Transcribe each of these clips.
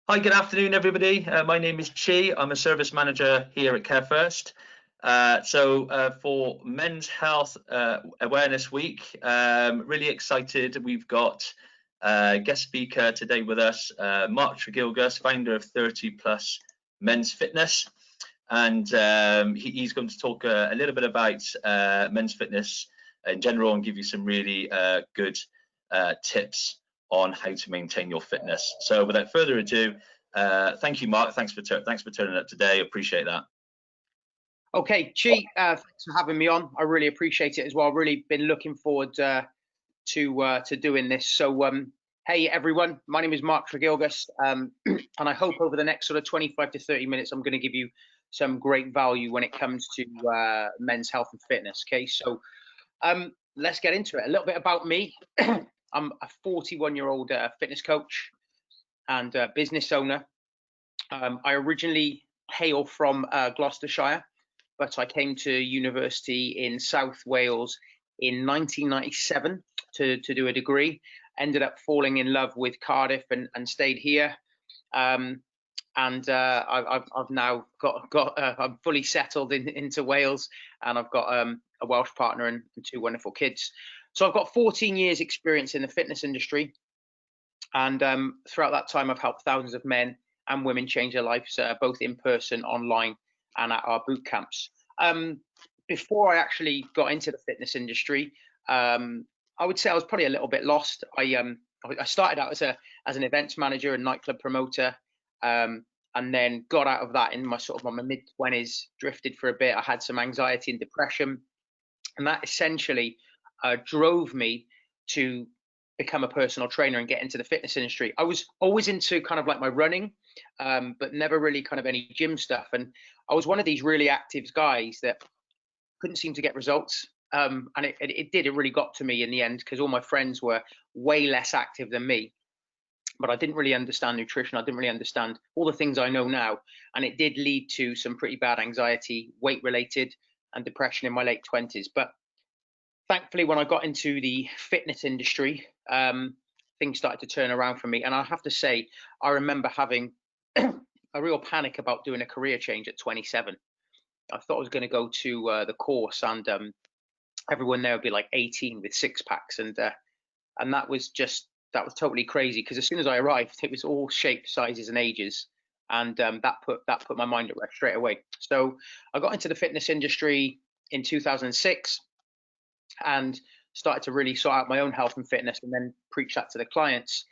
Hi, good afternoon, everybody. My name is Chi. I'm a service manager here at Care First. For Men's Health Awareness Week, really excited. We've got guest speaker today with us, Mark Tregilgas, founder of 30 Plus Men's Fitness. And he's going to talk a little bit about men's fitness in general and give you some really good tips on how to maintain your fitness. So without further ado, thank you, Mark. Thanks for turning up today. Appreciate that. Okay, Chi, thanks for having me on. I really appreciate it as well. Really been looking forward to doing this. So, hey everyone, my name is Mark Tregilgas, and I hope over the next sort of 25 to 30 minutes, I'm going to give you some great value when it comes to men's health and fitness. Okay, so let's get into it. A little bit about me. I'm a 41-year-old fitness coach and business owner. I originally hail from Gloucestershire, but I came to university in South Wales in 1997 to do a degree. Ended up falling in love with Cardiff and stayed here. I've now I'm fully settled into Wales, and I've got a Welsh partner and two wonderful kids. So I've got 14 years experience in the fitness industry, and throughout that time I've helped thousands of men and women change their lives, both in person, online, and at our boot camps. Before I actually got into the fitness industry, I would say I was probably a little bit lost. I started out as an events manager and nightclub promoter, and then got out of that in my my mid-20s, drifted for a bit. I had some anxiety and depression, and that essentially drove me to become a personal trainer and get into the fitness industry. I was always into kind of like my running, but never really kind of any gym stuff. And I was one of these really active guys that couldn't seem to get results. And it really got to me in the end, because all my friends were way less active than me. But I didn't really understand nutrition. I didn't really understand all the things I know now. And it did lead to some pretty bad anxiety, weight related, and depression in my late 20s. But thankfully, when I got into the fitness industry, things started to turn around for me. And I have to say, I remember having a real panic about doing a career change at 27. I thought I was going to go to the course, and everyone there would be like 18 with six packs, and that was totally crazy, because as soon as I arrived, it was all shapes, sizes, and ages, and that put my mind at rest straight away. So I got into the fitness industry in 2006 and started to really sort out my own health and fitness, and then preach that to the clients.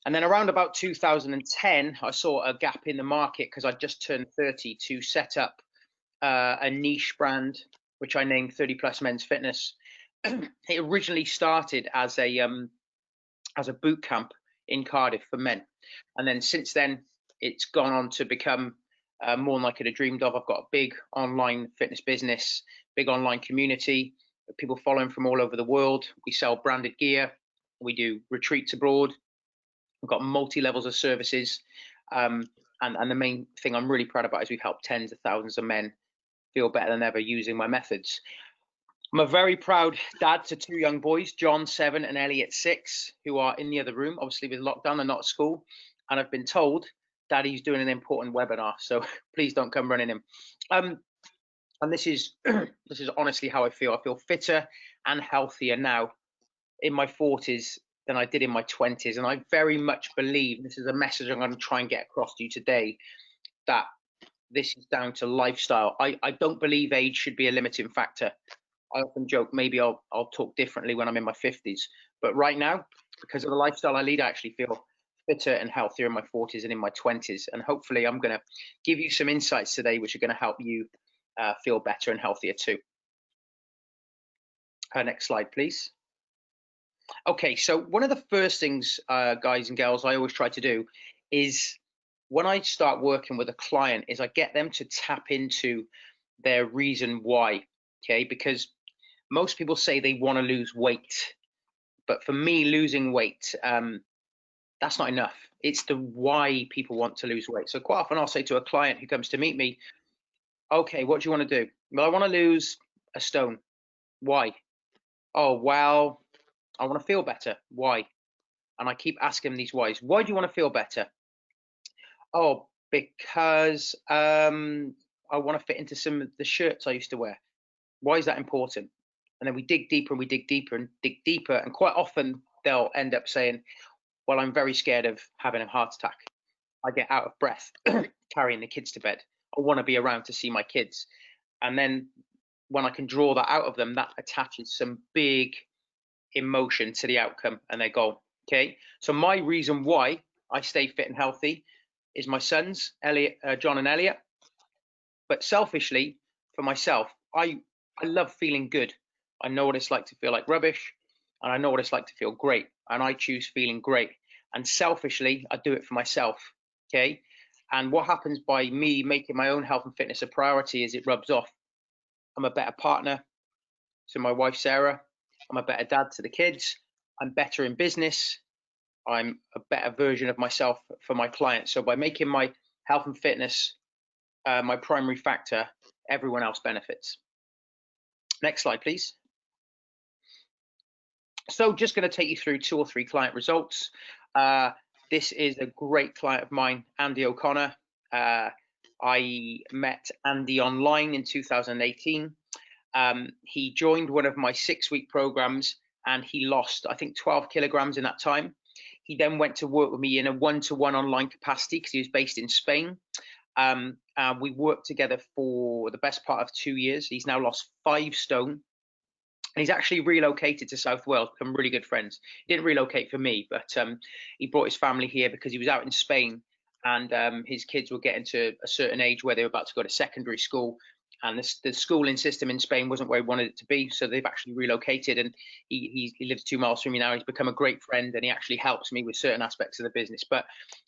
And then around about 2010, I saw a gap in the market, because I just turned 30, to set up a niche brand, which I named 30 Plus Men's Fitness. It originally started as a boot camp in Cardiff for men, and then since then it's gone on to become more than I could have dreamed of. I've got a big online fitness business, big online community, people following from all over the world. We sell branded gear, we do retreats abroad, we've got multi-levels of services, and the main thing I'm really proud about is we've helped tens of thousands of men feel better than ever using my methods. I'm a very proud dad to two young boys, John 7 and Elliot 6, who are in the other room. Obviously with lockdown, they're not at school, and I've been told Daddy's doing an important webinar, so please don't come running him. And this is honestly how I feel. I feel fitter and healthier now in my 40s than I did in my 20s, and I very much believe, this is a message I'm going to try and get across to you today, that this is down to lifestyle. I don't believe age should be a limiting factor. I often joke maybe I'll talk differently when I'm in my 50s, but right now, because of the lifestyle I lead, I actually feel fitter and healthier in my 40s and in my 20s. And hopefully I'm going to give you some insights today which are going to help you feel better and healthier too. Next slide, please. Okay, so one of the first things, guys and girls, I always try to do is, when I start working with a client, is I get them to tap into their reason why. Okay, because most people say they want to lose weight, but for me, losing weight, that's not enough. It's the why people want to lose weight. So quite often I'll say to a client who comes to meet me, okay, what do you want to do? Well, I want to lose a stone. Why? Oh, well, I want to feel better. Why? And I keep asking them these whys. Why do you want to feel better? Oh, because I want to fit into some of the shirts I used to wear. Why is that important? And then we dig deeper and we dig deeper and dig deeper. And quite often they'll end up saying, well, I'm very scared of having a heart attack. I get out of breath carrying the kids to bed. I want to be around to see my kids. And then when I can draw that out of them, that attaches some big emotion to the outcome and their goal. Okay. So my reason why I stay fit and healthy is my sons, Elliot, John and Elliot. But selfishly, for myself, I love feeling good. I know what it's like to feel like rubbish, and I know what it's like to feel great. And I choose feeling great. And selfishly, I do it for myself. Okay. And what happens by me making my own health and fitness a priority is it rubs off. I'm a better partner to my wife, Sarah. I'm a better dad to the kids. I'm better in business. I'm a better version of myself for my clients. So by making my health and fitness my primary factor, everyone else benefits. Next slide, please. So just going to take you through 2 or 3 client results. This is a great client of mine, Andy O'Connor. I met Andy online in 2018. He joined one of my 6-week programs and he lost, I think, 12 kilograms in that time. He then went to work with me in a one-to-one online capacity because he was based in Spain. We worked together for the best part of 2 years. He's now lost 5 stone. And he's actually relocated to South Wales, become really good friends. He didn't relocate for me, but he brought his family here because he was out in Spain and his kids were getting to a certain age where they were about to go to secondary school. And the schooling system in Spain wasn't where he wanted it to be. So they've actually relocated and he lives 2 miles from me now. He's become a great friend and he actually helps me with certain aspects of the business. But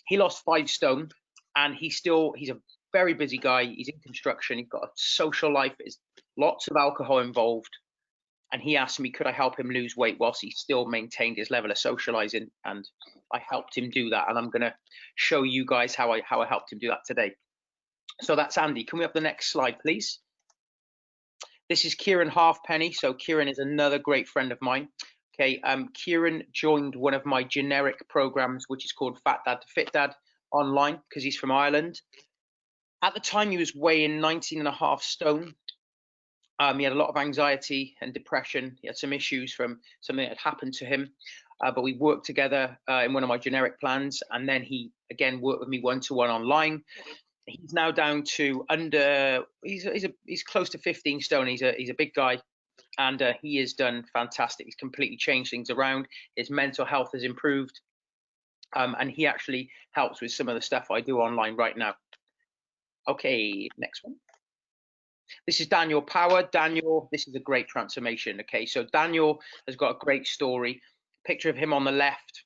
he lost 5 stone and he's a very busy guy. He's in construction. He's got a social life. There's lots of alcohol involved. And he asked me, could I help him lose weight whilst he still maintained his level of socializing? And I helped him do that. And I'm going to show you guys how I helped him do that today. So that's Andy. Can we have the next slide, please? This is Kieran Halfpenny. So Kieran is another great friend of mine. Okay, Kieran joined one of my generic programs, which is called Fat Dad to Fit Dad online because he's from Ireland. At the time, he was weighing 19.5 stone. He had a lot of anxiety and depression. He had some issues from something that had happened to him. But we worked together in one of my generic plans. And then he, again, worked with me one-to-one online. He's now down to he's close to 15 stone. He's a big guy. And he has done fantastic. He's completely changed things around. His mental health has improved. And he actually helps with some of the stuff I do online right now. Okay, next one. This is Daniel Power. Daniel, this is a great transformation. Okay, so Daniel has got a great story. Picture of him on the left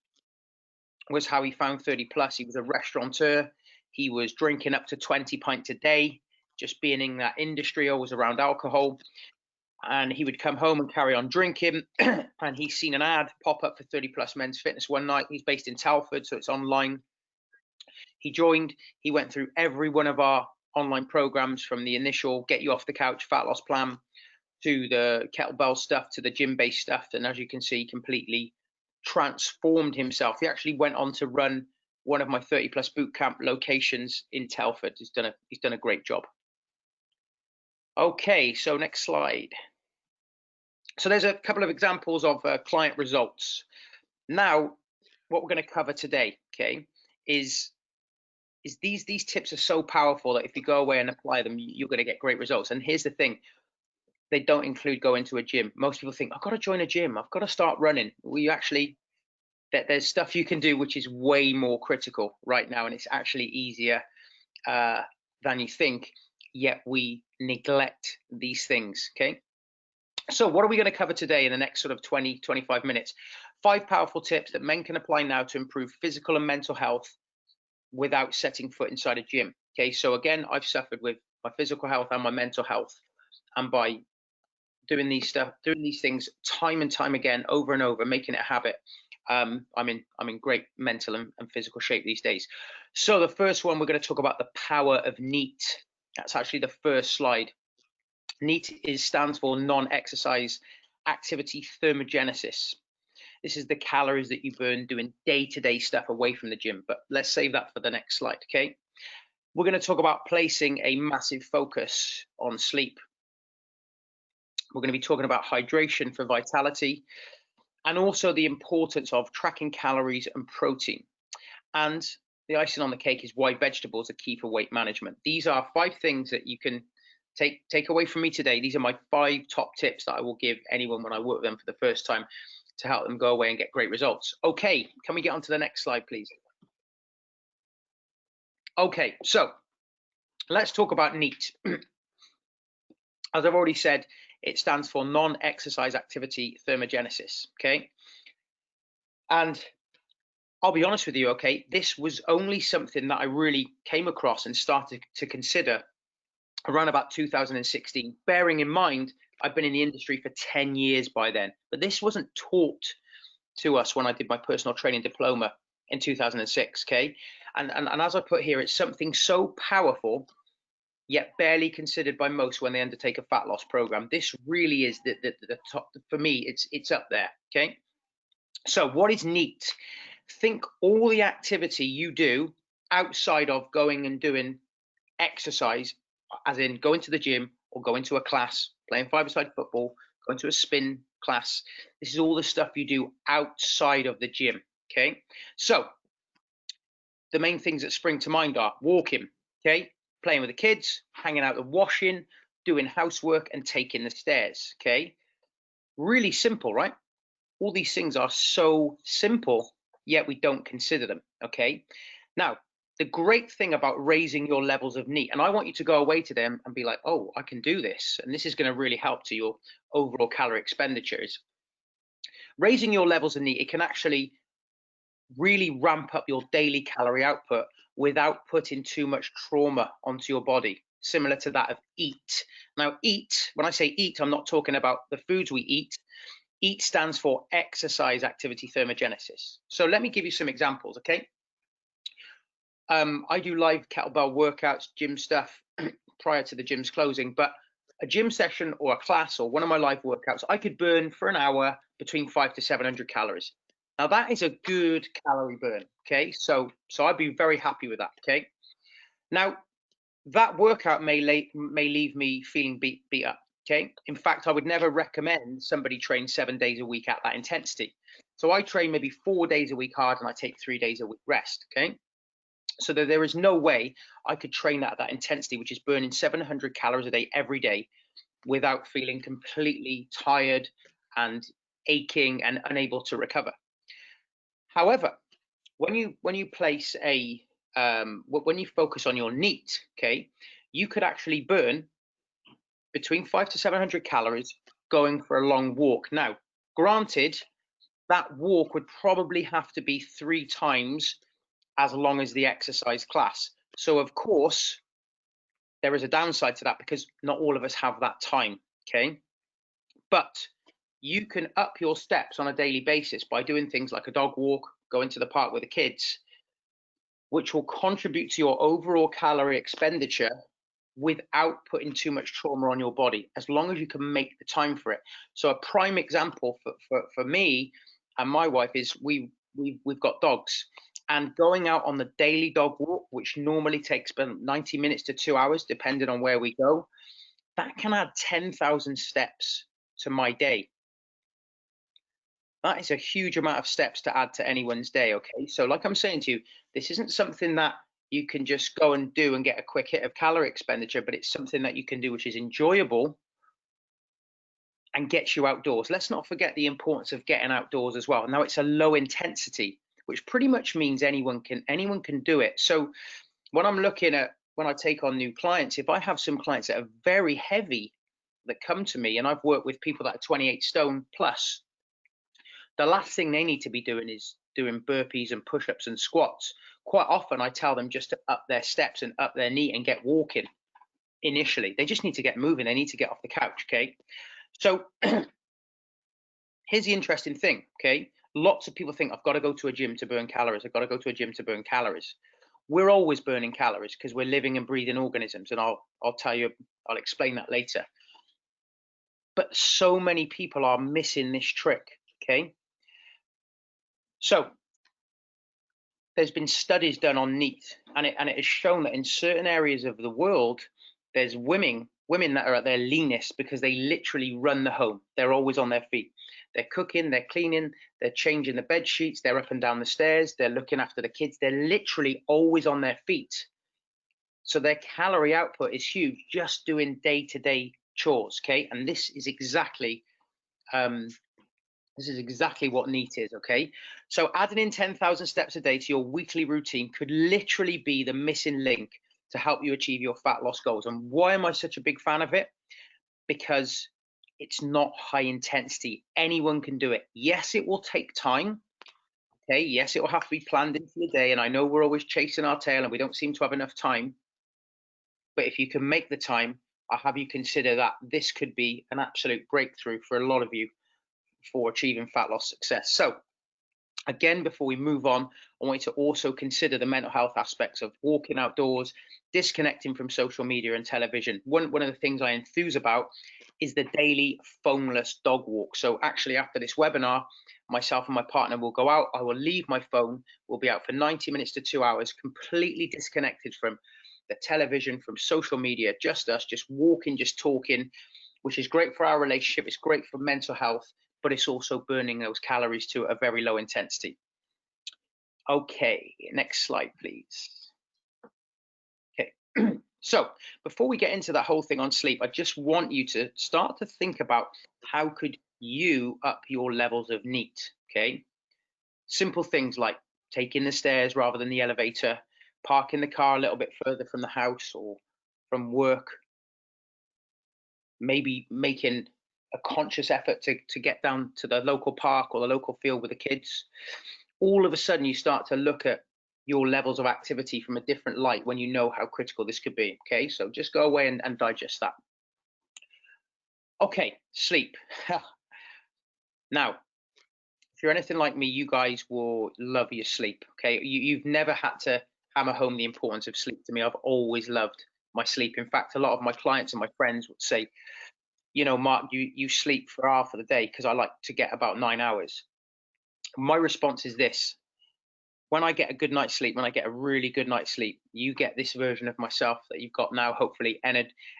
was how he found 30 plus. He was a restaurateur. He was drinking up to 20 pints a day, just being in that industry, always around alcohol. And he would come home and carry on drinking. And he's seen an ad pop up for 30 plus Men's Fitness one night. He's based in Telford, so it's online. He joined. He went through every one of our online programs, from the initial get you off the couch fat loss plan to the kettlebell stuff to the gym based stuff. And as you can see, completely transformed himself. He actually went on to run one of my 30 plus boot camp locations in Telford. He's done a great job. Okay, so next slide. So there's a couple of examples of client results. Now, what we're going to cover today, okay, is these tips are so powerful that if you go away and apply them, you're going to get great results. And here's the thing, they don't include going to a gym. Most people think, I've got to join a gym, I've got to start running. Well, you actually, there's stuff you can do which is way more critical right now, and it's actually easier than you think, yet we neglect these things, okay? So what are we going to cover today in the next sort of 20-25 minutes? 5 powerful tips that men can apply now to improve physical and mental health without setting foot inside a gym. Okay, so again, I've suffered with my physical health and my mental health, and by doing these things time and time again, over and over, making it a habit, I'm in great mental and physical shape these days. So the first one, we're going to talk about the power of NEAT. That's actually the first slide. NEAT stands for non-exercise activity thermogenesis. This is the calories that you burn doing day-to-day stuff away from the gym, but let's save that for the next slide, okay? We're going to talk about placing a massive focus on sleep. We're going to be talking about hydration for vitality, and also the importance of tracking calories and protein. And the icing on the cake is why vegetables are key for weight management. These are 5 things that you can take away from me today. These are my 5 top tips that I will give anyone when I work with them for the first time to help them go away and get great results. Okay, can we get on to the next slide, please? Okay, so let's talk about NEAT. As I've already said, it stands for non-exercise activity thermogenesis, okay? And I'll be honest with you, okay, this was only something that I really came across and started to consider around about 2016, bearing in mind I've been in the industry for 10 years by then, but this wasn't taught to us when I did my personal training diploma in 2006, okay? And as I put here, it's something so powerful, yet barely considered by most when they undertake a fat loss program. This really is the top, for me, it's up there, okay? So what is NEAT? Think all the activity you do outside of going and doing exercise, as in going to the gym or going to a class, playing 5-a-side football, going to a spin class. This is all the stuff you do outside of the gym, okay? So the main things that spring to mind are walking, okay? Playing with the kids, hanging out, the washing, doing housework, and taking the stairs, okay? Really simple, right? All these things are so simple, yet we don't consider them, okay? Now, the great thing about raising your levels of NEAT, and I want you to go away to them and be like, oh, I can do this, and this is going to really help to your overall calorie expenditures. Raising your levels of NEAT, it can actually really ramp up your daily calorie output without putting too much trauma onto your body, similar to that of EAT. Now, EAT, when I say EAT, I'm not talking about the foods we eat. EAT stands for exercise activity thermogenesis. So let me give you some examples, okay? I do live kettlebell workouts, gym stuff prior to the gym's closing, but a gym session or a class or one of my live workouts, I could burn for an hour between 500 to 700 calories. Now that is a good calorie burn, okay? So I'd be very happy with that, okay? Now, that workout may leave me feeling beat up, okay? In fact, I would never recommend somebody train 7 days a week at that intensity. So I train maybe 4 days a week hard and I take 3 days a week rest, okay? So that there is no way I could train that at that intensity, which is burning 700 calories a day every day, without feeling completely tired and aching and unable to recover. However, when you place a when you focus on your NEAT, okay, you could actually burn between 500 to 700 calories going for a long walk. Now, granted, that walk would probably have to be 3 times as long as the exercise class. So of course, there is a downside to that because not all of us have that time, okay? But you can up your steps on a daily basis by doing things like a dog walk, going to the park with the kids, which will contribute to your overall calorie expenditure without putting too much trauma on your body, as long as you can make the time for it. So a prime example for me and my wife is we've got dogs, and going out on the daily dog walk, which normally takes about 90 minutes to 2 hours, depending on where we go, that can add 10,000 steps to my day. That is a huge amount of steps to add to anyone's day, okay? So like I'm saying to you, this isn't something that you can just go and do and get a quick hit of calorie expenditure, but it's something that you can do which is enjoyable and gets you outdoors. Let's not forget the importance of getting outdoors as well. Now, it's a low intensity, which pretty much means anyone can do it. So when I'm looking at, when I take on new clients, if I have some clients that are very heavy that come to me, and I've worked with people that are 28 stone plus, the last thing they need to be doing is doing burpees and push-ups and squats. Quite often I tell them just to up their steps and up their NEAT and get walking initially. They just need to get moving. They need to get off the couch, okay? So here's the interesting thing, okay? Lots of people think I've got to go to a gym to burn calories. I've got to go to a gym to burn calories. We're always burning calories because we're living and breathing organisms, and I'll tell you, I'll explain that later. But so many people are missing this trick, okay? So there's been studies done on NEAT, and it has shown that in certain areas of the world, there's women that are at their leanest because they literally run the home. They're always on their feet. They're cooking, they're cleaning, they're changing the bed sheets, they're up and down the stairs, they're looking after the kids. They're literally always on their feet. So their calorie output is huge just doing day-to-day chores, okay? And this is exactly what NEAT is, okay? So adding in 10,000 steps a day to your weekly routine could literally be the missing link to help you achieve your fat loss goals. And why am I such a big fan of it? Because it's not high intensity. Anyone can do it. Yes, it will take time. Okay, yes, it will have to be planned into your day. And I know we're always chasing our tail and we don't seem to have enough time. But if you can make the time, I'll have you consider that this could be an absolute breakthrough for a lot of you for achieving fat loss success. So again, before we move on, I want you to also consider the mental health aspects of walking outdoors, disconnecting from social media and television. One of the things I enthuse about is the daily phoneless dog walk. So actually after this webinar, myself and my partner will go out, I will leave my phone, we'll be out for 90 minutes to 2 hours, completely disconnected from the television, from social media, just us, just walking, just talking, which is great for our relationship, it's great for mental health, but it's also burning those calories to a very low intensity. Okay, next slide, please. Okay, so before we get into that whole thing on sleep, I just want you to start to think about how could you up your levels of NEAT, okay? Simple things like taking the stairs rather than the elevator, parking the car a little bit further from the house or from work, maybe making a conscious effort to get down to the local park or the local field with the kids. All of a sudden you start to look at your levels of activity from a different light when you know how critical this could be. Okay, so just go away and digest that. Okay, sleep. Now, if you're anything like me, you guys will love your sleep. Okay, you've never had to hammer home the importance of sleep to me. I've always loved my sleep. In fact, a lot of my clients and my friends would say, you know, Mark, you sleep for half of the day because I like to get about 9 hours. My response is this: when I get a good night's sleep, when I get a really good night's sleep, you get this version of myself that you've got now, hopefully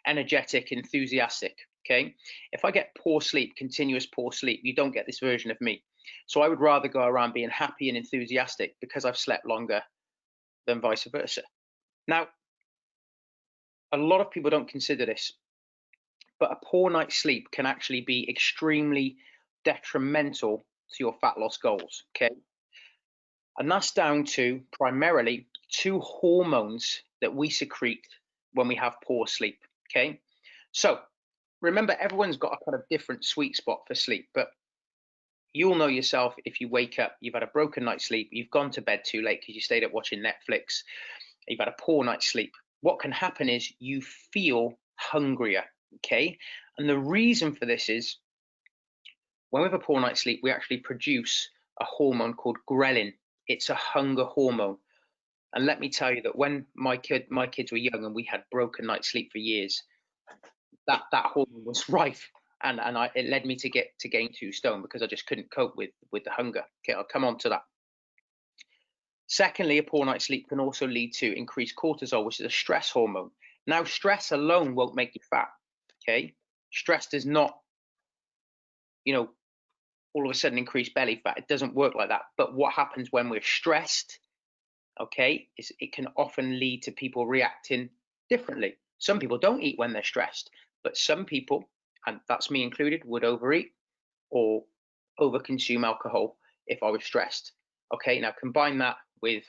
energetic, enthusiastic. Okay. If I get poor sleep, continuous poor sleep, you don't get this version of me. So I would rather go around being happy and enthusiastic because I've slept longer than vice versa. Now, a lot of people don't consider this, but a poor night's sleep can actually be extremely detrimental to your fat loss goals. Okay. And that's down to primarily two hormones that we secrete when we have poor sleep. Okay. So remember, everyone's got a kind of different sweet spot for sleep, but you'll know yourself if you wake up, you've had a broken night's sleep, you've gone to bed too late because you stayed up watching Netflix, you've had a poor night's sleep. What can happen is you feel hungrier. Okay. And the reason for this is when we have a poor night's sleep, we actually produce a hormone called ghrelin. It's a hunger hormone. And let me tell you that when my kids were young and we had broken night's sleep for years, that hormone was rife, and it led me to gain 2 stone because I just couldn't cope with the hunger. Okay, I'll come on to that. Secondly, a poor night's sleep can also lead to increased cortisol, which is a stress hormone. Now, stress alone won't make you fat. Okay, stress does not, you know, all of a sudden increase belly fat. It doesn't work like that. But what happens when we're stressed, okay, is it can often lead to people reacting differently. Some people don't eat when they're stressed, but some people, and that's me included, would overeat or overconsume alcohol if I was stressed. Okay, now combine that with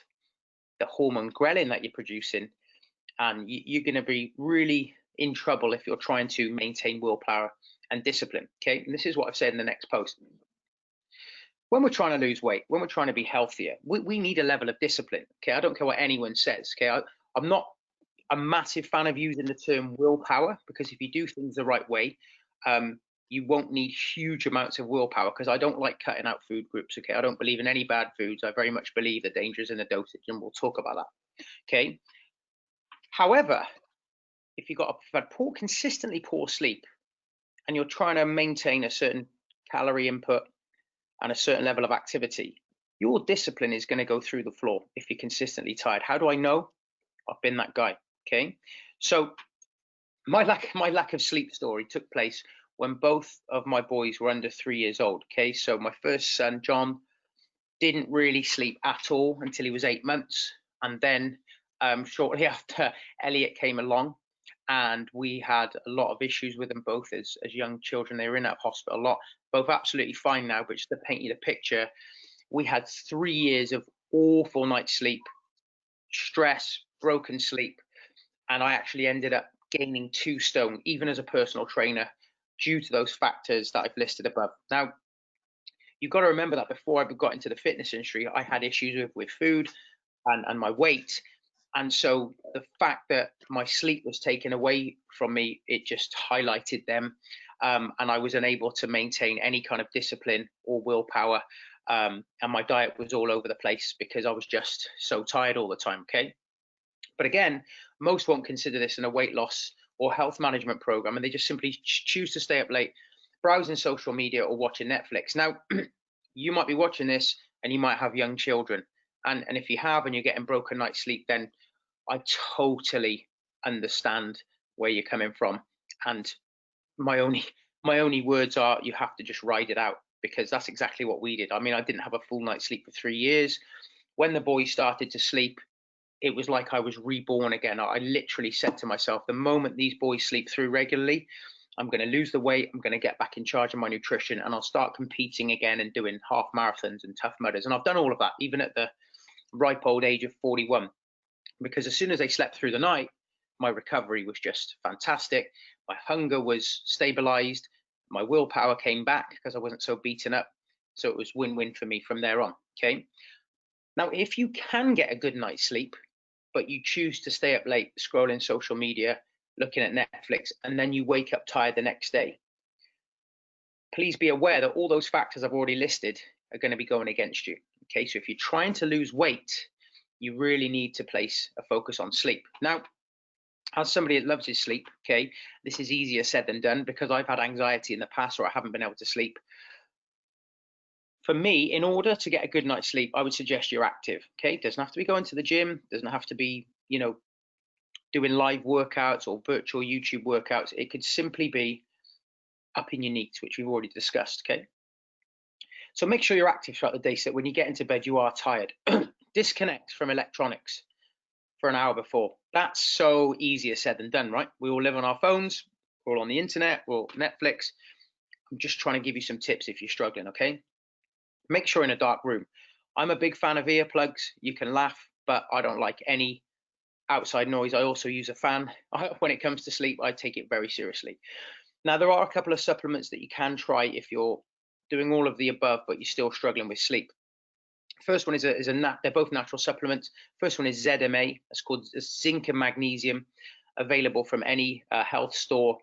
the hormone ghrelin that you're producing, and you're going to be really in trouble if you're trying to maintain willpower and discipline. Okay, and this is what I've said in the next post. When we're trying to lose weight, when we're trying to be healthier, we need a level of discipline. Okay, I don't care what anyone says. Okay, I'm not a massive fan of using the term willpower, because if you do things the right way, you won't need huge amounts of willpower, because I don't like cutting out food groups. Okay, I don't believe in any bad foods. I very much believe the danger is in the dosage, and we'll talk about that. Okay. However, if you've had consistently poor sleep, and you're trying to maintain a certain calorie input and a certain level of activity, your discipline is going to go through the floor if you're consistently tired. How do I know? I've been that guy. Okay, so my lack of sleep story took place when both of my boys were under 3 years old. Okay, so my first son John didn't really sleep at all until he was 8 months, and then shortly after, Elliot came along, and we had a lot of issues with them both as young children. They were in that hospital a lot, both absolutely fine now, but just to paint you the picture, we had 3 years of awful night's sleep, stress, broken sleep, and I actually ended up gaining 2 stone, even as a personal trainer, due to those factors that I've listed above. Now, you've got to remember that before I got into the fitness industry, I had issues with food and my weight. And so the fact that my sleep was taken away from me, it just highlighted them. And I was unable to maintain any kind of discipline or willpower. And my diet was all over the place because I was just so tired all the time. Okay. But again, most won't consider this in a weight loss or health management program, and they just simply choose to stay up late, browsing social media or watching Netflix. Now, you might be watching this and you might have young children. And if you have and you're getting broken night's sleep, then I totally understand where you're coming from. And my only words are, you have to just ride it out, because that's exactly what we did. I mean, I didn't have a full night's sleep for 3 years. When the boys started to sleep, it was like I was reborn again. I literally said to myself, the moment these boys sleep through regularly, I'm going to lose the weight, I'm going to get back in charge of my nutrition, and I'll start competing again and doing half marathons and Tough Mudders. And I've done all of that, even at the ripe old age of 41, because as soon as they slept through the night, my recovery was just fantastic. My hunger was stabilized. My willpower came back because I wasn't so beaten up. So it was win-win for me from there on. Okay. Now, if you can get a good night's sleep, but you choose to stay up late scrolling social media, looking at Netflix, and then you wake up tired the next day, please be aware that all those factors I've already listed are going to be going against you. Okay, so if you're trying to lose weight, you really need to place a focus on sleep. Now, as somebody that loves his sleep, okay, this is easier said than done, because I've had anxiety in the past, or I haven't been able to sleep. For me, in order to get a good night's sleep, I would suggest you're active. Okay, it doesn't have to be going to the gym, doesn't have to be, doing live workouts or virtual YouTube workouts. It could simply be upping your needs, which we've already discussed. Okay, so make sure you're active throughout the day, so that when you get into bed, you are tired. Disconnect from electronics for an hour before. That's so easier said than done, right? We all live on our phones, we're all on the internet, we're all Netflix. I'm just trying to give you some tips if you're struggling. Okay, make sure in a dark room. I'm a big fan of earplugs. You can laugh, but I don't like any outside noise. I also use a fan. When it comes to sleep, I take it very seriously. Now, there are a couple of supplements that you can try if you're doing all of the above, but you're still struggling with sleep. First one they're both natural supplements. First one is ZMA. It's called zinc and magnesium, available from any health store,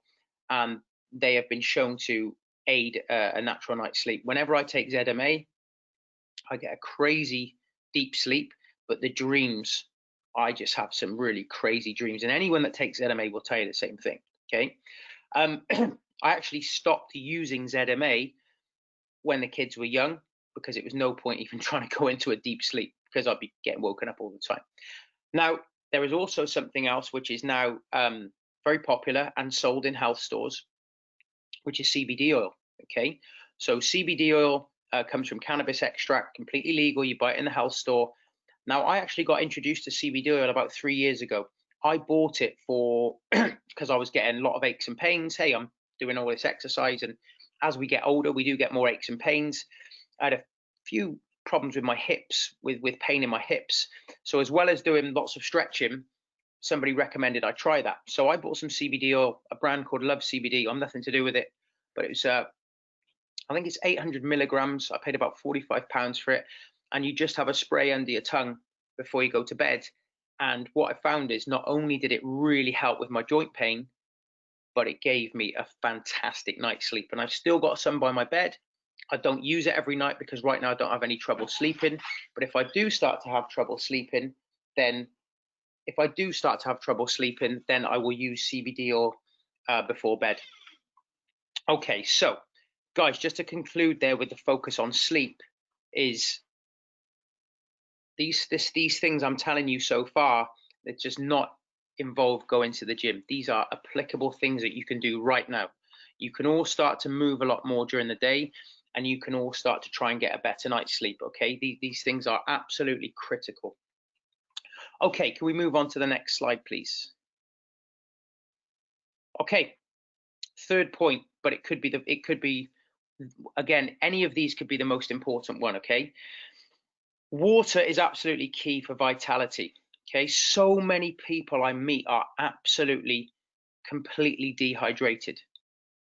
and they have been shown to aid a natural night's sleep. Whenever I take ZMA, I get a crazy deep sleep, but the dreams, I just have some really crazy dreams. And anyone that takes ZMA will tell you the same thing. Okay. I actually stopped using ZMA when the kids were young, because it was no point even trying to go into a deep sleep, because I'd be getting woken up all the time. Now, there is also something else which is now very popular and sold in health stores, which is CBD oil. Okay, so CBD oil comes from cannabis extract, completely legal. You buy it in the health store. Now, I actually got introduced to CBD oil about 3 years ago. I bought it for because I was getting a lot of aches and pains. Hey, I'm doing all this exercise, and as we get older, we do get more aches and pains. I had a few problems with my hips, with pain in my hips. So as well as doing lots of stretching, somebody recommended I try that. So I bought some CBD oil, a brand called Love CBD. I'm nothing to do with it, but it was I think it's 800 milligrams. I paid about £45 for it, and you just have a spray under your tongue before you go to bed. And what I found is, not only did it really help with my joint pain, but it gave me a fantastic night's sleep. And I've still got some by my bed. I don't use it every night because right now I don't have any trouble sleeping. But if I do start to have trouble sleeping, then I will use CBD oil before bed. Okay, so guys, just to conclude there with the focus on sleep, is these things I'm telling you so far, it does not involve going to the gym. These are applicable things that you can do right now. You can all start to move a lot more during the day, and you can all start to try and get a better night's sleep, okay? These things are absolutely critical. Okay, can we move on to the next slide, please? Okay, third point, but it could be again, any of these could be the most important one, okay? Water is absolutely key for vitality, okay? So many people I meet are absolutely completely dehydrated,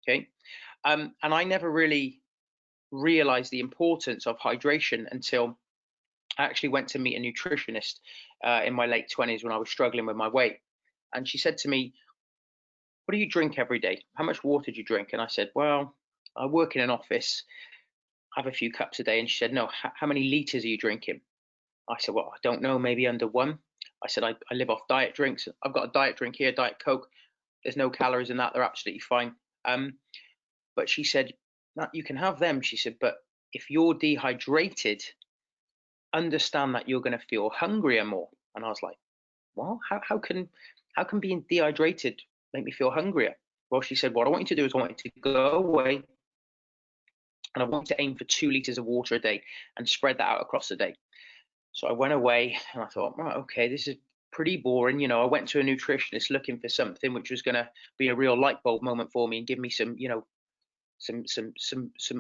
okay? And I never really realized the importance of hydration until I actually went to meet a nutritionist in my late 20s when I was struggling with my weight. And she said to me, "What do you drink every day? How much water do you drink?" And I said, "Well, I work in an office, I have a few cups a day." And she said, "No, how many liters are you drinking?" I said, "Well, I don't know, maybe under one." I said, I live off diet drinks. I've got a diet drink here, Diet Coke. There's no calories in that. They're absolutely fine. But she said, "No, you can have them." She said, "But if you're dehydrated, understand that you're going to feel hungrier more." And I was like, "Well, how can being dehydrated make me feel hungrier?" Well, she said, "What I want you to do is I want you to go away and I want you to aim for 2 liters of water a day and spread that out across the day." So I went away and I thought, right, okay, this is pretty boring. You know, I went to a nutritionist looking for something which was going to be a real light bulb moment for me and give me some, you know,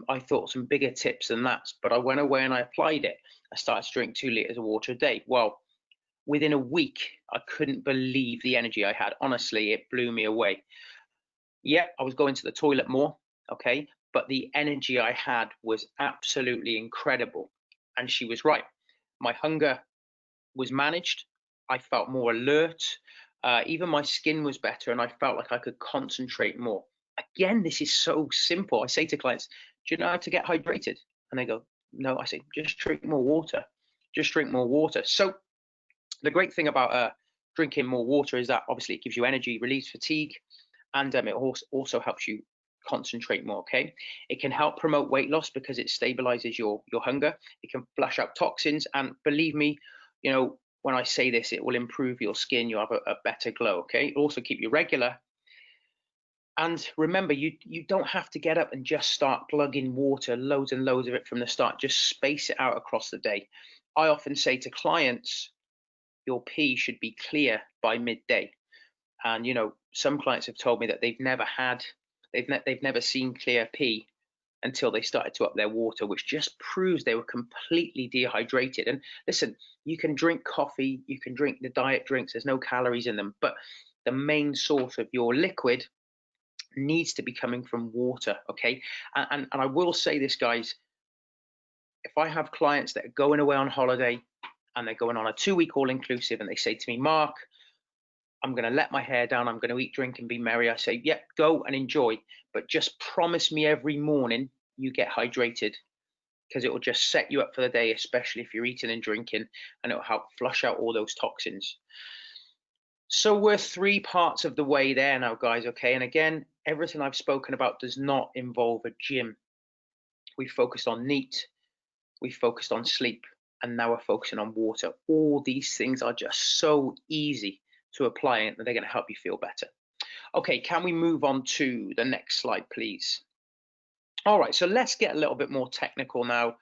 I thought some bigger tips than that. But I went away and I applied it. I started to drink 2 liters of water a day. Well, within a week, I couldn't believe the energy I had. Honestly, it blew me away. Yeah, I was going to the toilet more, okay, but the energy I had was absolutely incredible. And she was right. My hunger was managed. I felt more alert. Even my skin was better, and I felt like I could concentrate more. Again, this is so simple. I say to clients, "Do you know how to get hydrated?" And they go, "No." I say, "Just drink more water. Just drink more water." So the great thing about drinking more water is that obviously it gives you energy, relieves fatigue, and it also helps you concentrate more. Okay, it can help promote weight loss because it stabilizes your hunger. It can flush out toxins, and believe me, you know, when I say this, it will improve your skin. You'll have a better glow. Okay, it'll also keep you regular. And remember, you don't have to get up and just start plugging water, loads and loads of it from the start. Just space it out across the day. I often say to clients, your pee should be clear by midday. And you know, some clients have told me that they've never seen clear pee until they started to up their water, which just proves they were completely dehydrated. And listen, you can drink coffee, you can drink the diet drinks, there's no calories in them, but the main source of your liquid needs to be coming from water, okay? And I will say this, guys, if I have clients that are going away on holiday and they're going on a 2-week all-inclusive and they say to me, "Mark, I'm going to let my hair down, I'm going to eat, drink and be merry," I say, "Yeah, go and enjoy, but just promise me every morning you get hydrated, because it will just set you up for the day, especially if you're eating and drinking, and it will help flush out all those toxins." So we're 3 parts of the way there now, guys, okay? And again, everything I've spoken about does not involve a gym. We focused on NEAT, we focused on sleep, and now we're focusing on water. All these things are just so easy to apply, and they're going to help you feel better. Okay, can we move on to the next slide, please? All right, so let's get a little bit more technical now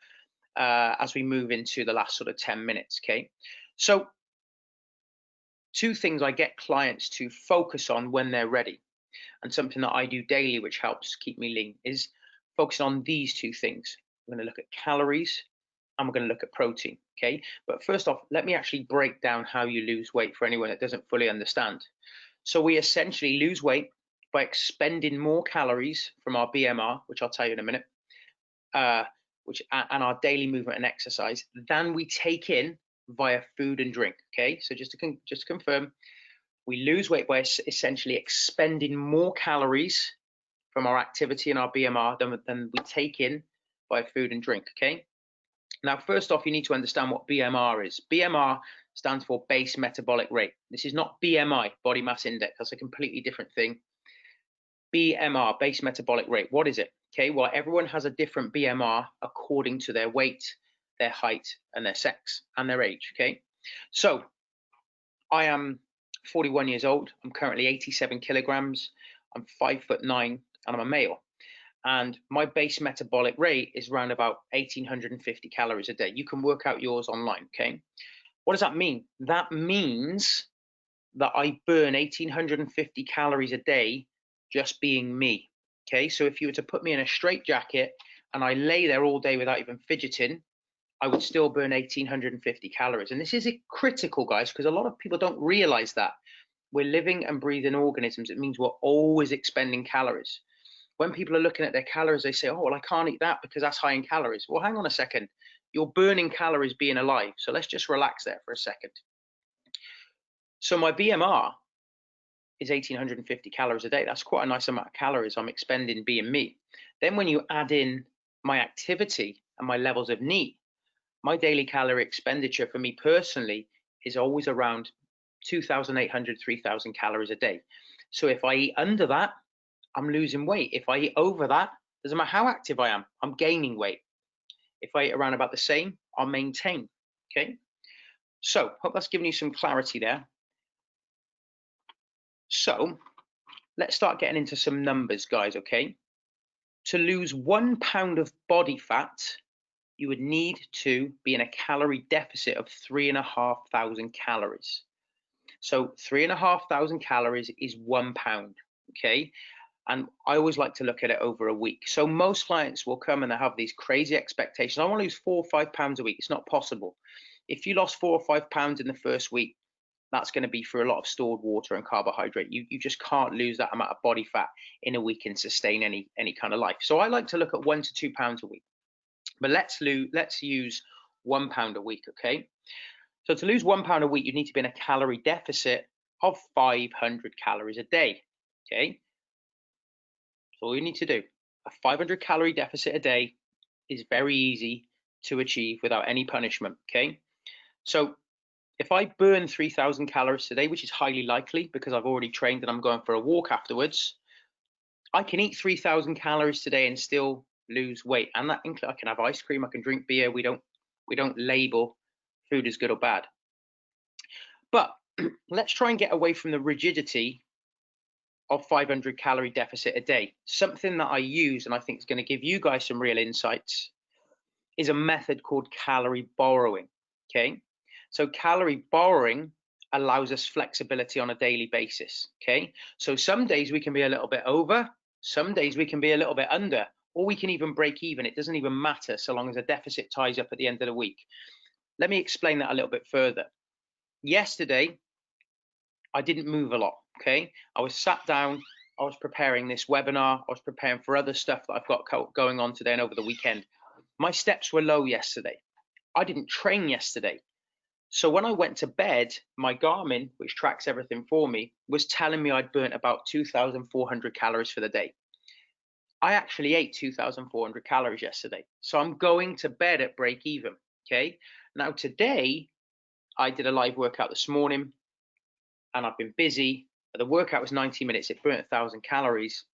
as we move into the last sort of 10 minutes, okay? So 2 things I get clients to focus on when they're ready, and something that I do daily which helps keep me lean, is focus on these 2 things. I'm going to look at calories and we're going to look at protein, okay? But first off, let me actually break down how you lose weight for anyone that doesn't fully understand. So we essentially lose weight by expending more calories from our BMR, which I'll tell you in a minute, and our daily movement and exercise, than we take in via food and drink, okay? So just to confirm, we lose weight by essentially expending more calories from our activity and our BMR than we take in by food and drink, okay? Now, first off, you need to understand what BMR is. BMR stands for base metabolic rate. This is not BMI, body mass index. That's a completely different thing. BMR, base metabolic rate. What is it? Okay, well, everyone has a different BMR according to their weight, their height and their sex and their age. Okay, so I am 41 years old. I'm currently 87 kilograms. I'm 5'9", and I'm a male. And my base metabolic rate is around about 1,850 calories a day. You can work out yours online. Okay, what does that mean? That means that I burn 1,850 calories a day just being me. Okay, so if you were to put me in a straitjacket and I lay there all day without even fidgeting, I would still burn 1,850 calories. And this is critical, guys, because a lot of people don't realize that. We're living and breathing organisms. It means we're always expending calories. When people are looking at their calories, they say, oh, well, I can't eat that because that's high in calories. Well, hang on a second. You're burning calories being alive. So let's just relax there for a second. So my BMR is 1,850 calories a day. That's quite a nice amount of calories I'm expending being me. Then when you add in my activity and my levels of NEAT, my daily calorie expenditure for me personally is always around 2,800, 3,000 calories a day. So if I eat under that, I'm losing weight. If I eat over that, doesn't matter how active I am, I'm gaining weight. If I eat around about the same, I'll maintain. Okay. So hope that's given you some clarity there. So let's start getting into some numbers, guys. Okay. To lose 1 pound of body fat, you would need to be in a calorie deficit of 3,500 calories. So 3,500 calories is 1 pound. Okay. And I always like to look at it over a week. So most clients will come and they have these crazy expectations. I want to lose 4 or 5 pounds a week. It's not possible. If you lost 4 or 5 pounds in the first week, that's going to be through a lot of stored water and carbohydrate. You just can't lose that amount of body fat in a week and sustain any kind of life. So I like to look at 1 to 2 pounds a week. But let's use 1 pound a week, okay? So to lose 1 pound a week, you need to be in a calorie deficit of 500 calories a day, okay? So all you need to do, a 500 calorie deficit a day is very easy to achieve without any punishment, okay? So if I burn 3,000 calories today, which is highly likely because I've already trained and I'm going for a walk afterwards, I can eat 3,000 calories today and still lose weight. And that includes, I can have ice cream, I can drink beer. We don't label food as good or bad. But let's try and get away from the rigidity of 500 calorie deficit a day. Something that I use and I think is going to give you guys some real insights is a method called calorie borrowing. Okay, so calorie borrowing allows us flexibility on a daily basis. Okay, so some days we can be a little bit over, some days we can be a little bit under, or we can even break even. It doesn't even matter so long as a deficit ties up at the end of the week. Let me explain that a little bit further. Yesterday, I didn't move a lot. Okay, I was sat down, I was preparing this webinar, I was preparing for other stuff that I've got going on today and over the weekend. My steps were low yesterday. I didn't train yesterday. So when I went to bed, my Garmin, which tracks everything for me, was telling me I'd burnt about 2,400 calories for the day. I actually ate 2,400 calories yesterday. So I'm going to bed at break even. Okay. Now today, I did a live workout this morning and I've been busy. The workout was 90 minutes. It burnt 1,000 calories.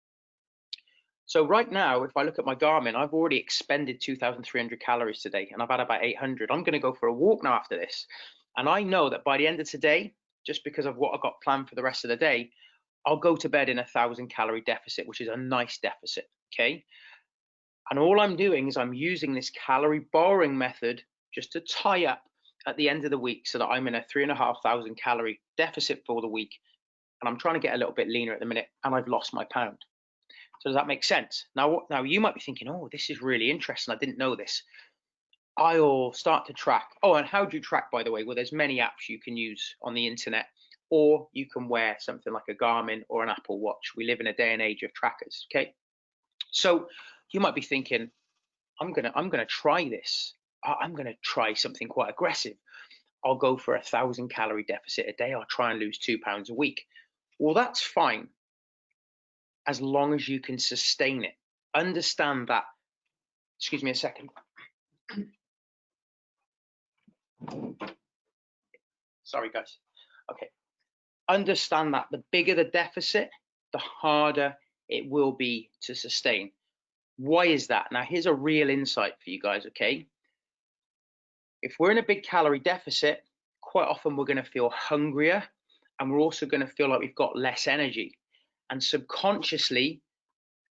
So right now, if I look at my Garmin, I've already expended 2,300 calories today and I've had about 800. I'm going to go for a walk now after this. And I know that by the end of today, just because of what I've got planned for the rest of the day, I'll go to bed in 1,000 calorie deficit, which is a nice deficit, okay? And all I'm doing is I'm using this calorie borrowing method just to tie up at the end of the week so that I'm in a 3,500 calorie deficit for the week. And I'm trying to get a little bit leaner at the minute and I've lost my pound. So does that make sense? Now you might be thinking, oh, this is really interesting. I didn't know this. I'll start to track. Oh, and how do you track, by the way? Well, there's many apps you can use on the internet, or you can wear something like a Garmin or an Apple Watch. We live in a day and age of trackers, okay? So you might be thinking, I'm gonna try this. I'm gonna try something quite aggressive. I'll go for 1,000 calorie deficit a day. I'll try and lose 2 pounds a week. Well, that's fine, as long as you can sustain it. Understand that. Excuse me a second. Sorry, guys. Okay. Understand that the bigger the deficit, the harder it will be to sustain. Why is that? Now, here's a real insight for you guys, okay? If we're in a big calorie deficit, quite often we're going to feel hungrier, and we're also going to feel like we've got less energy. And subconsciously,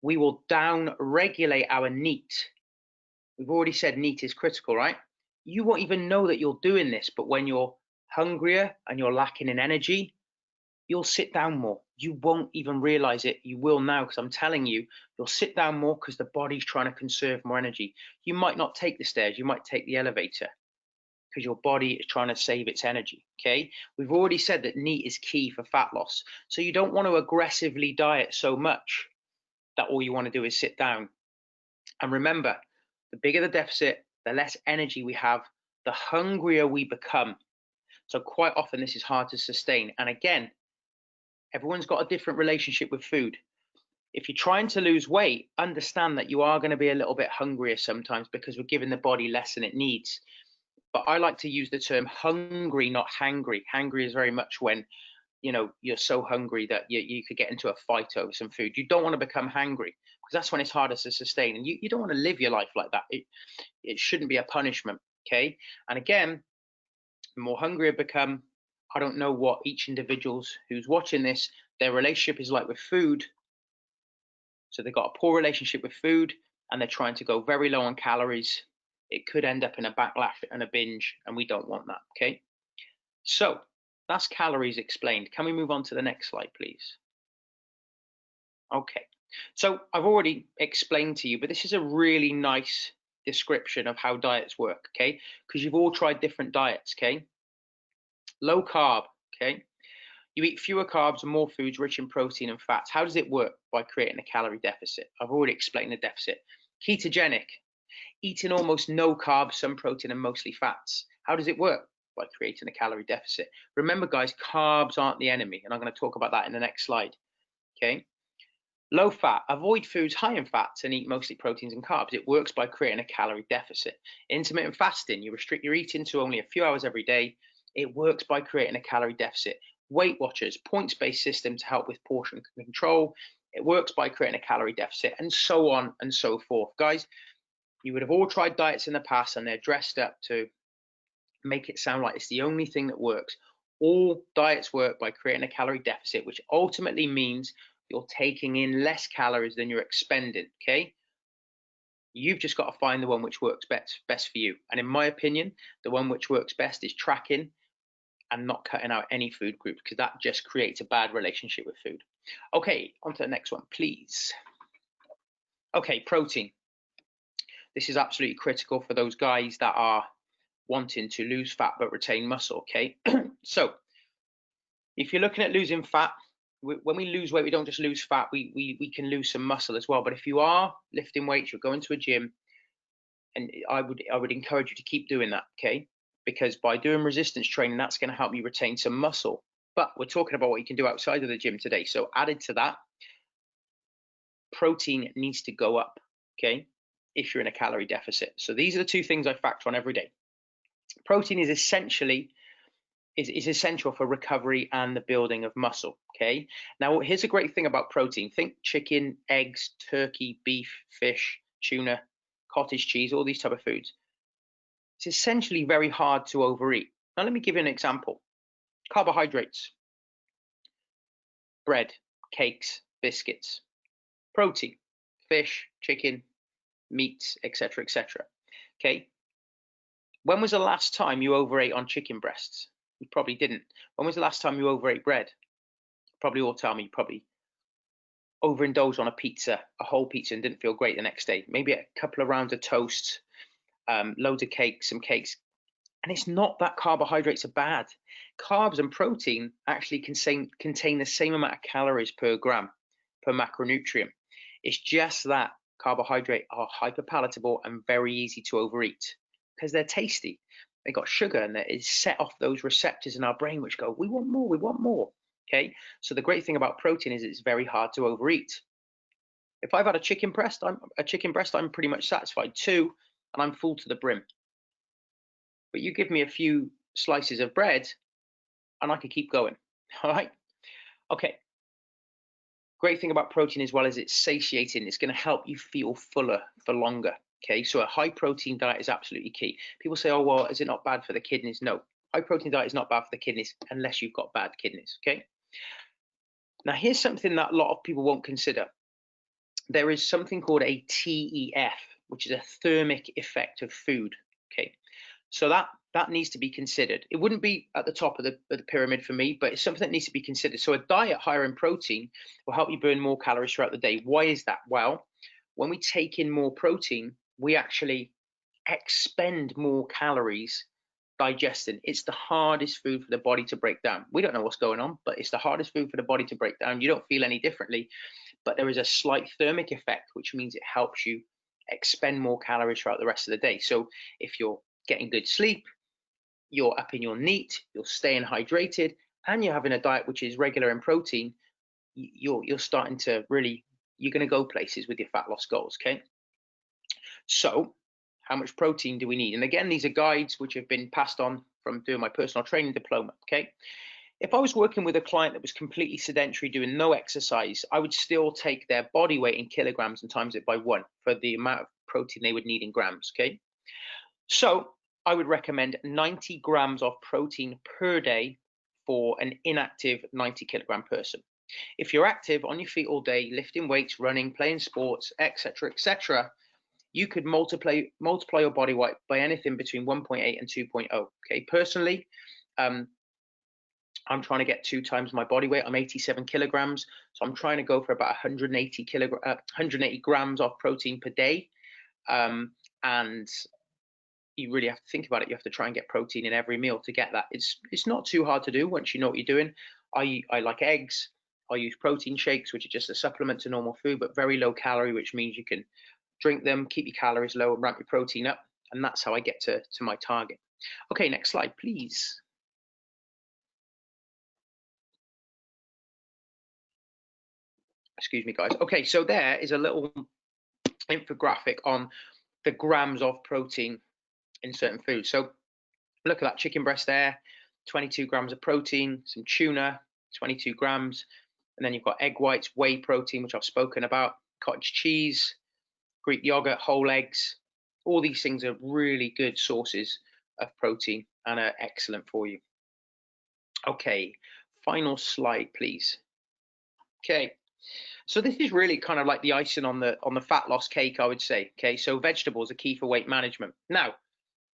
we will down regulate our NEAT. We've already said NEAT is critical, right? You won't even know that you're doing this, but when you're hungrier and you're lacking in energy, you'll sit down more. You won't even realize it. You will now, because I'm telling you, you'll sit down more because the body's trying to conserve more energy. You might not take the stairs, you might take the elevator because your body is trying to save its energy, okay? We've already said that NEAT is key for fat loss. So you don't want to aggressively diet so much that all you want to do is sit down. And remember, the bigger the deficit, the less energy we have, the hungrier we become. So quite often this is hard to sustain. And again, everyone's got a different relationship with food. If you're trying to lose weight, understand that you are going to be a little bit hungrier sometimes because we're giving the body less than it needs. But I like to use the term hungry, not hangry. Hangry is very much when, you know, you're so hungry that you could get into a fight over some food. You don't want to become hangry because that's when it's harder to sustain. And you don't want to live your life like that. It shouldn't be a punishment, okay? And again, the more hungry I become, I don't know what each individual's who's watching this, their relationship is like with food. So they've got a poor relationship with food and they're trying to go very low on calories. It could end up in a backlash and a binge, and we don't want that, okay? So that's calories explained. Can we move on to the next slide, please? Okay, so I've already explained to you, but this is a really nice description of how diets work, okay? Because you've all tried different diets, okay? Low carb, okay? You eat fewer carbs and more foods rich in protein and fats. How does it work? By creating a calorie deficit. I've already explained the deficit. Ketogenic, eating almost no carbs, some protein and mostly fats. How does it work? By creating a calorie deficit. Remember guys, carbs aren't the enemy, and I'm going to talk about that in the next slide, okay? Low fat, avoid foods high in fats and eat mostly proteins and carbs. It works by creating a calorie deficit. Intermittent fasting, you restrict your eating to only a few hours every day. It works by creating a calorie deficit. Weight Watchers, points-based system to help with portion control. It works by creating a calorie deficit, and so on and so forth. Guys, you would have all tried diets in the past and they're dressed up to make it sound like it's the only thing that works. All diets work by creating a calorie deficit, which ultimately means you're taking in less calories than you're expending, okay? You've just got to find the one which works best for you. And in my opinion, the one which works best is tracking and not cutting out any food groups, because that just creates a bad relationship with food. Okay, on to the next one, please. Okay, protein. This is absolutely critical for those guys that are wanting to lose fat but retain muscle, okay? So if you're looking at losing fat, when we lose weight, we don't just lose fat, we can lose some muscle as well. But if you are lifting weights, you're going to a gym, and I would encourage you to keep doing that, okay? Because by doing resistance training, that's going to help you retain some muscle. But we're talking about what you can do outside of the gym today. So added to that, protein needs to go up, okay, if you're in a calorie deficit. So these are the two things I factor on every day. Protein is essential for recovery and the building of muscle, okay? Now, here's a great thing about protein. Think chicken, eggs, turkey, beef, fish, tuna, cottage cheese, all these type of foods. It's essentially very hard to overeat. Now, let me give you an example. Carbohydrates, bread, cakes, biscuits. Protein, fish, chicken, meats, etc., etc. Okay. When was the last time you overate on chicken breasts? You probably didn't. When was the last time you overate bread? Probably all tell me you probably overindulged on a pizza, a whole pizza, and didn't feel great the next day. Maybe a couple of rounds of toast, loads of cakes, some cakes. And it's not that carbohydrates are bad. Carbs and protein actually contain the same amount of calories per gram, per macronutrient. It's just that carbohydrates are hyperpalatable and very easy to overeat because they're tasty. They got sugar, and it set off those receptors in our brain which go, we want more, we want more. Okay, so the great thing about protein is it's very hard to overeat. If I've had a chicken breast, I'm pretty much satisfied too, and I'm full to the brim. But you give me a few slices of bread and I could keep going. All right. Okay. Great thing about protein as well is it's satiating. It's going to help you feel fuller for longer. Okay, so a high protein diet is absolutely key. People say, oh, well, is it not bad for the kidneys? No, high protein diet is not bad for the kidneys unless you've got bad kidneys. Okay. Now, here's something that a lot of people won't consider. There is something called a TEF, which is a thermic effect of food. Okay, so that needs to be considered. It wouldn't be at the top of the pyramid for me, but it's something that needs to be considered. So a diet higher in protein will help you burn more calories throughout the day. Why is that? Well, when we take in more protein, we actually expend more calories digesting. It's the hardest food for the body to break down. We don't know what's going on, but it's the hardest food for the body to break down. You don't feel any differently, but there is a slight thermic effect, which means it helps you expend more calories throughout the rest of the day. So if you're getting good sleep, you're up in your NEAT, you're staying hydrated, and you're having a diet which is regular in protein, you're starting to really, you're going to go places with your fat loss goals. Okay, so how much protein do we need? And again, these are guides which have been passed on from doing my personal training diploma. Okay, if I was working with a client that was completely sedentary, doing no exercise, I would still take their body weight in kilograms and times it by 1 for the amount of protein they would need in grams. Okay, so I would recommend 90 grams of protein per day for an inactive 90 kilogram person. If you're active on your feet all day, lifting weights, running, playing sports, etc., you could multiply your body weight by anything between 1.8 and 2.0. Okay, personally, I'm trying to get 2 times my body weight. I'm 87 kilograms, so I'm trying to go for about 180 grams of protein per day. And you really have to think about it. You have to try and get protein in every meal to get that. It's not too hard to do once you know what you're doing. I like eggs. I use protein shakes, which are just a supplement to normal food, but very low calorie, which means you can drink them, keep your calories low, and ramp your protein up. And that's how I get to my target. Okay, next slide, please. Excuse me, guys. Okay, so there is a little infographic on the grams of protein in certain foods. So look at that chicken breast there, 22 grams of protein, some tuna, 22 grams. And then you've got egg whites, whey protein, which I've spoken about, cottage cheese, Greek yogurt, whole eggs. All these things are really good sources of protein and are excellent for you. Okay, final slide, please. Okay, so this is really kind of like the icing on the fat loss cake, I would say. Okay, so vegetables are key for weight management. Now,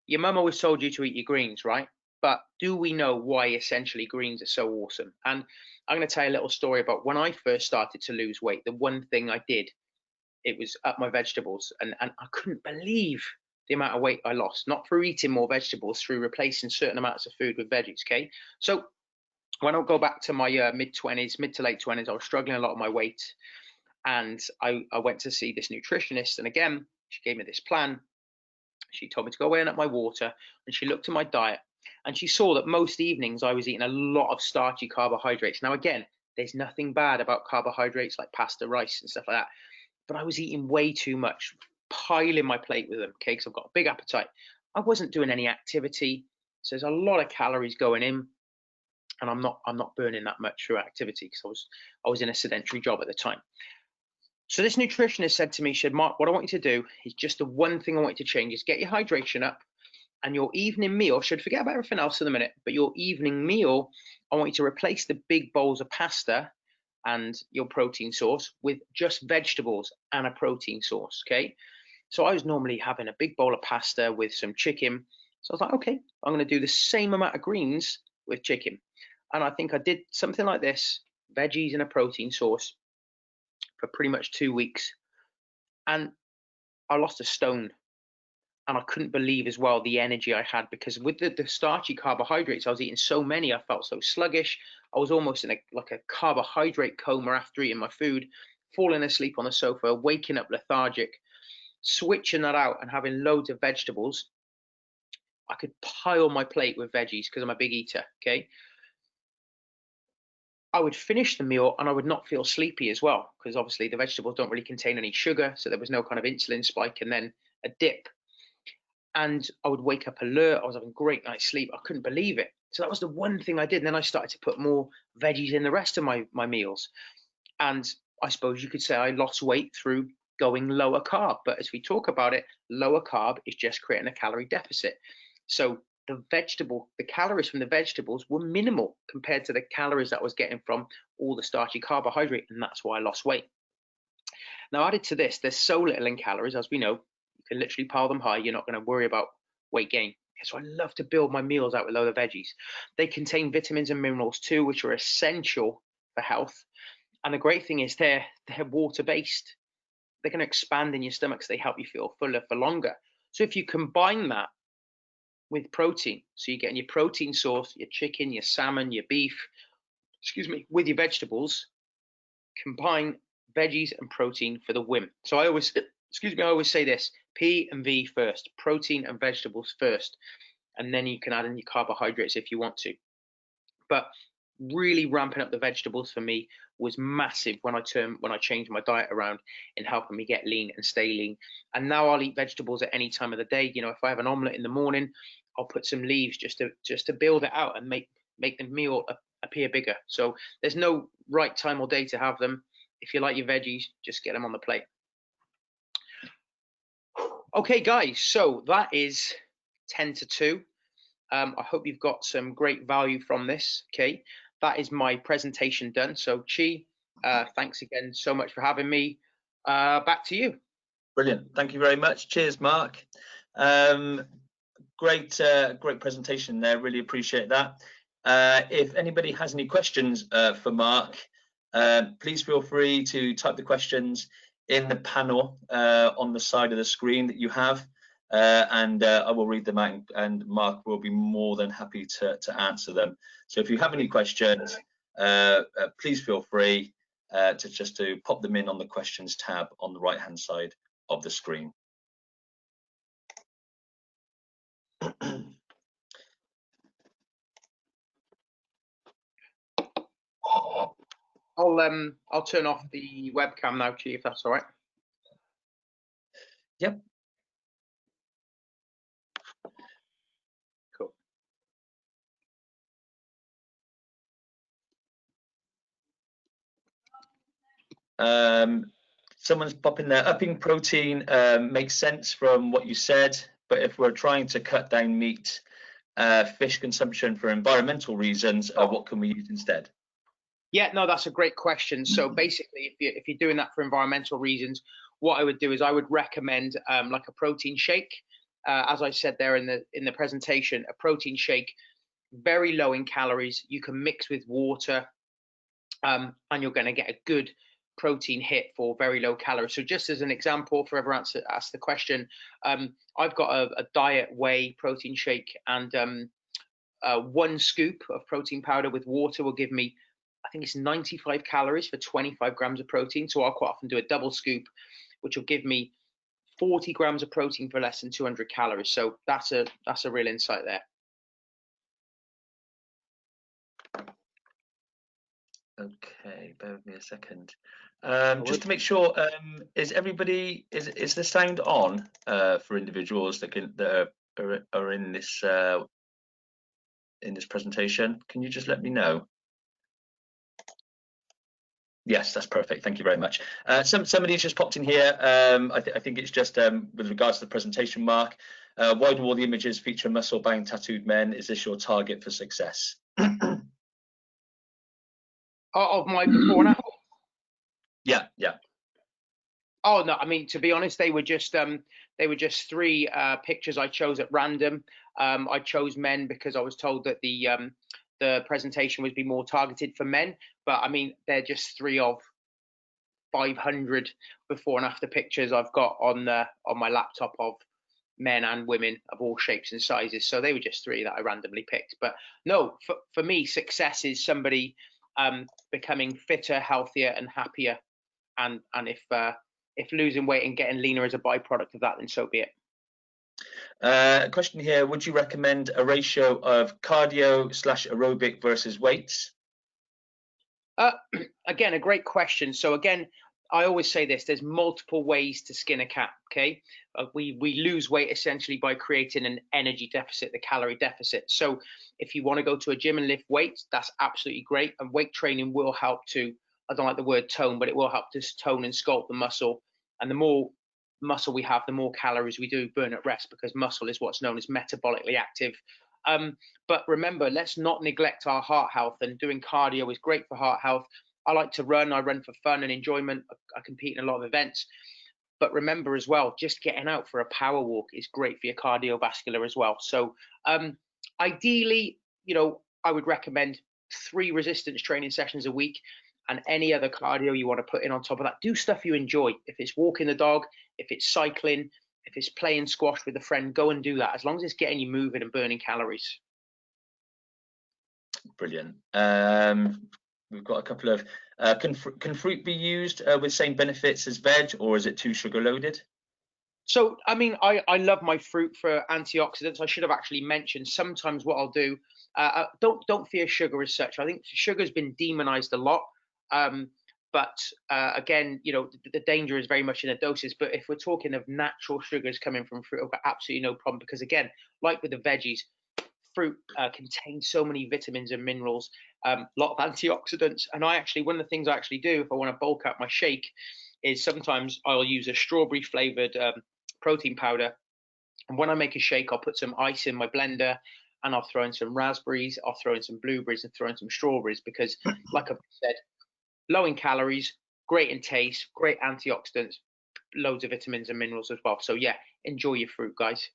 your mum always told you to eat your greens, right? But do we know why essentially greens are so awesome? And I'm going to tell you a little story about when I first started to lose weight. The one thing I did, it was up my vegetables, and I couldn't believe the amount of weight I lost, not through eating more vegetables, through replacing certain amounts of food with veggies. Okay, so when I go back to my mid to late 20s, I was struggling a lot with my weight, and I went to see this nutritionist, and again, she gave me this plan. She told me to go away and up my water, and she looked at my diet, and she saw that most evenings I was eating a lot of starchy carbohydrates. Now, again, there's nothing bad about carbohydrates like pasta, rice, and stuff like that, but I was eating way too much, piling my plate with them, okay, because I've got a big appetite. I wasn't doing any activity, so there's a lot of calories going in, and I'm not burning that much through activity because I was in a sedentary job at the time. So this nutritionist said to me, she said, Mark, what I want you to do is just the one thing I want you to change is get your hydration up, and your evening meal, should forget about everything else in a minute, but your evening meal, I want you to replace the big bowls of pasta and your protein source with just vegetables and a protein source, okay? So I was normally having a big bowl of pasta with some chicken. So I was like, okay, I'm going to do the same amount of greens with chicken. And I think I did something like this, veggies and a protein source, for pretty much 2 weeks. And I lost a stone. And I couldn't believe as well the energy I had, because with the starchy carbohydrates, I was eating so many, I felt so sluggish. I was almost in like a carbohydrate coma after eating my food, falling asleep on the sofa, waking up lethargic. Switching that out and having loads of vegetables, I could pile my plate with veggies because I'm a big eater, okay? I would finish the meal and I would not feel sleepy as well, because obviously the vegetables don't really contain any sugar, so there was no kind of insulin spike and then a dip. And I would wake up alert. I was having a great night's sleep. I couldn't believe it. So that was the one thing I did. And then I started to put more veggies in the rest of my meals. And I suppose you could say I lost weight through going lower carb. But as we talk about it, lower carb is just creating a calorie deficit. So the calories from the vegetables were minimal compared to the calories that I was getting from all the starchy carbohydrate, and that's why I lost weight. Now, added to this, there's so little in calories, as we know, you can literally pile them high. You're not going to worry about weight gain. So I love to build my meals out with a load of veggies. They contain vitamins and minerals too, which are essential for health. And the great thing is they're water-based. They're going to expand in your stomach, so they help you feel fuller for longer. So if you combine that with protein, so you're getting your protein source, your chicken, your salmon, your beef, with your vegetables, combine veggies and protein for the win. So I always say this: P and V first, protein and vegetables first, and then you can add in your carbohydrates if you want to. But really ramping up the vegetables for me was massive when I changed my diet around in helping me get lean and stay lean. And now I'll eat vegetables at any time of the day. If I have an omelette in the morning, I'll put some leaves just to build it out and make the meal appear bigger. So there's no right time or day to have them. If you like your veggies, just get them on the plate. Okay, guys, so that is 10 to 2. I hope you've got some great value from this. Okay, that is my presentation done. So Chi, thanks again so much for having me. Back to you. Brilliant. Thank you very much. Cheers, Mark. Great presentation there. Really appreciate that. If anybody has any questions for Mark, please feel free to type the questions in the panel on the side of the screen that you have, and I will read them out, and Mark will be more than happy to answer them. So if you have any questions, please feel free to pop them in on the questions tab on the right hand side of the screen. I'll turn off the webcam now, Chi, if that's all right. Yep. Cool. Someone's popping there. Upping protein makes sense from what you said, but if we're trying to cut down meat, fish consumption for environmental reasons, what can we use instead? Yeah, no, that's a great question. So basically, if you're doing that for environmental reasons, what I would do is I would recommend like a protein shake. As I said there in the presentation, a protein shake, very low in calories. You can mix with water, and you're going to get a good protein hit for very low calories. So just as an example, for everyone to ask the question, I've got a diet whey protein shake, and 1 scoop of protein powder with water will give me, I think it's 95 calories for 25 grams of protein. So I'll quite often do a double scoop, which will give me 40 grams of protein for less than 200 calories. So that's a real insight there. Okay, bear with me a second. Just to make sure, is the sound on for individuals that are in this presentation? Can you just let me know? Yes, that's perfect. Thank you very much. Somebody's just popped in here. I think it's just with regards to the presentation, Mark. Why do all the images feature muscle-bound tattooed men? Is this your target for success? Of my before and after? Yeah. Oh no, I mean, to be honest, they were just 3 pictures I chose at random. I chose men because I was told that the presentation would be more targeted for men, but I mean, they're just 3 of 500 before and after pictures I've got on my laptop of men and women of all shapes and sizes. So they were just 3 that I randomly picked. But no, for me, success is somebody becoming fitter, healthier, and happier. And if losing weight and getting leaner is a byproduct of that, then so be it. A question here: would you recommend a ratio of cardio/aerobic versus weights? Again, a great question. So again, I always say this: there's multiple ways to skin a cat. Okay, we lose weight essentially by creating an energy deficit, the calorie deficit. So if you want to go to a gym and lift weights, that's absolutely great. And weight training will help to, I don't like the word tone, but it will help to tone and sculpt the muscle And the more muscle we have, the more calories we do burn at rest, because muscle is what's known as metabolically active. But remember, let's not neglect our heart health, and doing cardio is great for heart health. I like to run. I run for fun and enjoyment. I compete in a lot of events. But remember as well, just getting out for a power walk is great for your cardiovascular as well. So ideally, I would recommend 3 resistance training sessions a week, and any other cardio you want to put in on top of that. Do stuff you enjoy. If it's walking the dog, if it's cycling, if it's playing squash with a friend, go and do that, as long as it's getting you moving and burning calories. Brilliant. We've got a couple of, can fruit be used with same benefits as veg, or is it too sugar loaded? So, I mean, I love my fruit for antioxidants. I should have actually mentioned, sometimes what I'll do, don't fear sugar as such. I think sugar's been demonized a lot. But again, the danger is very much in the doses. But if we're talking of natural sugars coming from fruit, I've got absolutely no problem, because again, like with the veggies, fruit contains so many vitamins and minerals, a lot of antioxidants. And one of the things I actually do if I want to bulk up my shake is sometimes I'll use a strawberry flavored protein powder. And when I make a shake, I'll put some ice in my blender, and I'll throw in some raspberries, I'll throw in some blueberries, and throw in some strawberries, because like I've said, low in calories, great in taste, great antioxidants, loads of vitamins and minerals as well. So yeah, enjoy your fruit, guys.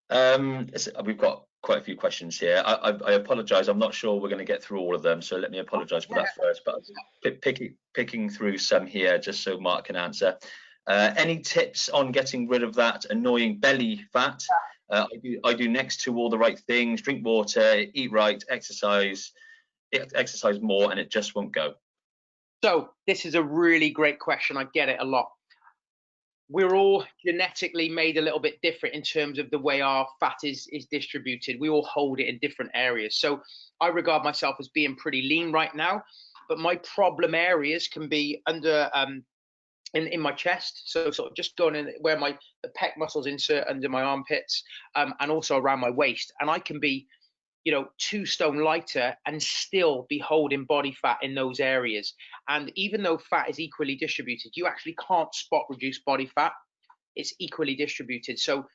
We've got quite a few questions here. I apologize, I'm not sure we're going to get through all of them, so let me apologize for that first, but picking through some here just so Mark can answer. Any tips on getting rid of that annoying belly fat? I do next to all the right things: drink water, eat right, exercise more, and it just won't go. So this is a really great question. I get it a lot. We're all genetically made a little bit different in terms of the way our fat is distributed. We all hold it in different areas. So I regard myself as being pretty lean right now, but my problem areas can be under in my chest, so sort of just going in where the pec muscles insert under my armpits, and also around my waist. And I can be 2 stone lighter and still be holding body fat in those areas. And even though fat is equally distributed, you actually can't spot reduce body fat. It's equally distributed. So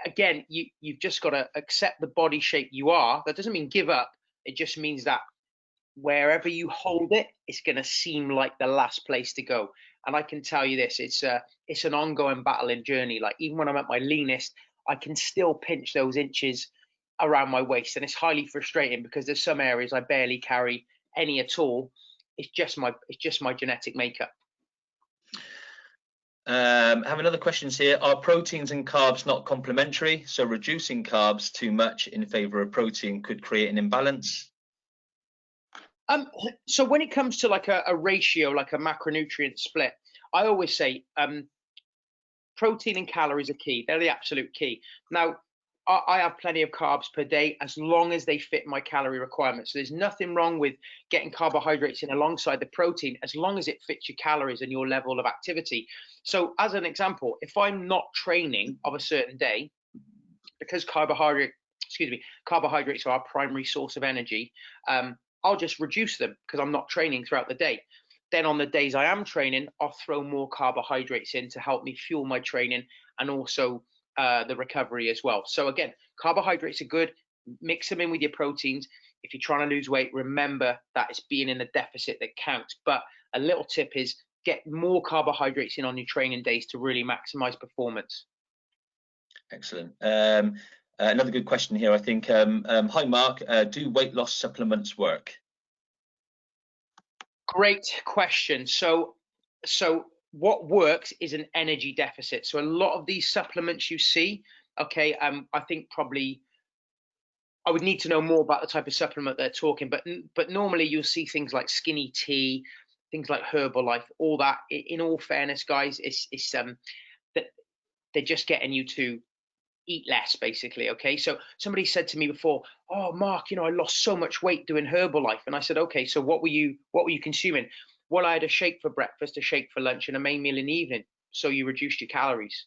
again, you've just got to accept the body shape you are. That doesn't mean give up. It just means that wherever you hold it, it's going to seem like the last place to go. And I can tell you this, it's an ongoing battle and journey. Like, even when I'm at my leanest, I can still pinch those inches around my waist, and it's highly frustrating, because there's some areas I barely carry any at all. It's just my genetic makeup. Have another questions here. Are proteins and carbs not complementary? So reducing carbs too much in favor of protein could create an imbalance? So when it comes to like a ratio, like a macronutrient split, I always say protein and calories are key. They're the absolute key. Now, I have plenty of carbs per day as long as they fit my calorie requirements. So there's nothing wrong with getting carbohydrates in alongside the protein, as long as it fits your calories and your level of activity. So as an example, if I'm not training of a certain day, because carbohydrates are our primary source of energy, I'll just reduce them because I'm not training throughout the day. Then on the days I am training, I'll throw more carbohydrates in to help me fuel my training and also the recovery as well. So again, carbohydrates are good. Mix them in with your proteins. If you're trying to lose weight, remember that it's being in a deficit that counts. But a little tip is get more carbohydrates in on your training days to really maximize performance. Excellent. Another good question here, I think. Hi, Mark. Do weight loss supplements work? Great question. So what works is an energy deficit. So a lot of these supplements you see, okay, I think probably I would need to know more about the type of supplement they're talking, but normally you'll see things like skinny tea, things like Herbalife, all that. In all fairness, guys, it's that they're just getting you to eat less, basically. Okay, so somebody said to me before, oh Mark, I lost so much weight doing Herbalife. And I said, okay, so what were you consuming? Well, I had a shake for breakfast, a shake for lunch, and a main meal in the evening. So you reduced your calories.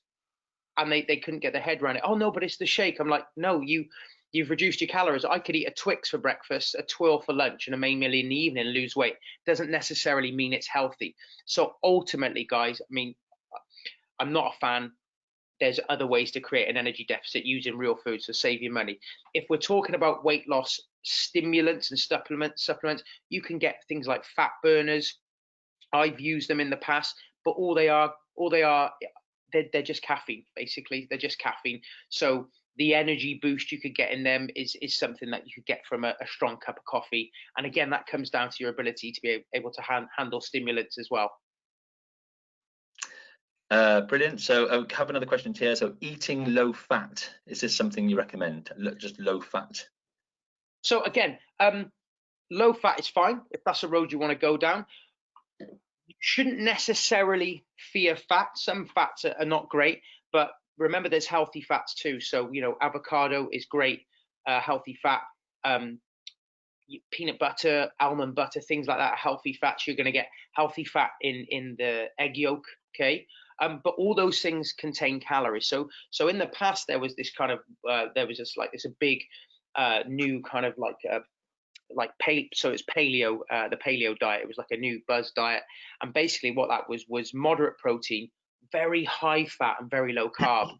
And they couldn't get their head around it. Oh no, but it's the shake. I'm like, no, you've reduced your calories. I could eat a Twix for breakfast, a Twirl for lunch, and a main meal in the evening and lose weight. Doesn't necessarily mean it's healthy. So ultimately, guys, I mean, I'm not a fan. There's other ways to create an energy deficit using real foods to save you money. If we're talking about weight loss stimulants and supplements, you can get things like fat burners. I've used them in the past, but all they are, they're just caffeine, basically. They're just caffeine. So the energy boost you could get in them is something that you could get from a strong cup of coffee. And again, that comes down to your ability to be able to handle stimulants as well. Brilliant. So I have another question here. So eating low fat, is this something you recommend? Just low fat? So again, low fat is fine if that's a road you want to go down. You shouldn't necessarily fear fat. Some fats are not great, but remember there's healthy fats too. So, you know, avocado is great, healthy fat. Peanut butter, almond butter, things like that are healthy fats. You're going to get healthy fat in the egg yolk, okay? But all those things contain calories. So in the past there was this kind of there was just like this a big new kind of so it's paleo, the paleo diet. It was like a new buzz diet, and basically what that was moderate protein, very high fat and very low carb.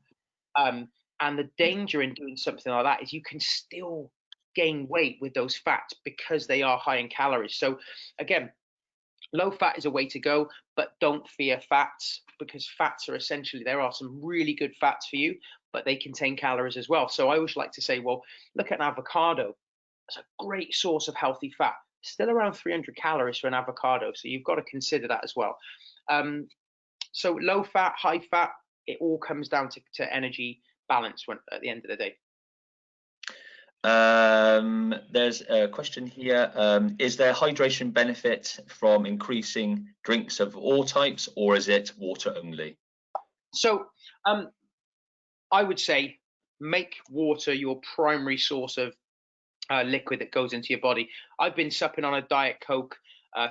And the danger in doing something like that is you can still gain weight with those fats because they are high in calories. So again, low fat is a way to go, but don't fear fats, because fats are essentially, there are some really good fats for you, but they contain calories as well. So I always like to say, well, look at an avocado. It's a great source of healthy fat, still around 300 calories for an avocado. So you've got to consider that as well. So low fat, high fat, it all comes down to energy balance at the end of the day. There's a question here. Is there hydration benefit from increasing drinks of all types, or is it water only? So I would say make water your primary source of liquid that goes into your body. I've been supping on a Diet Coke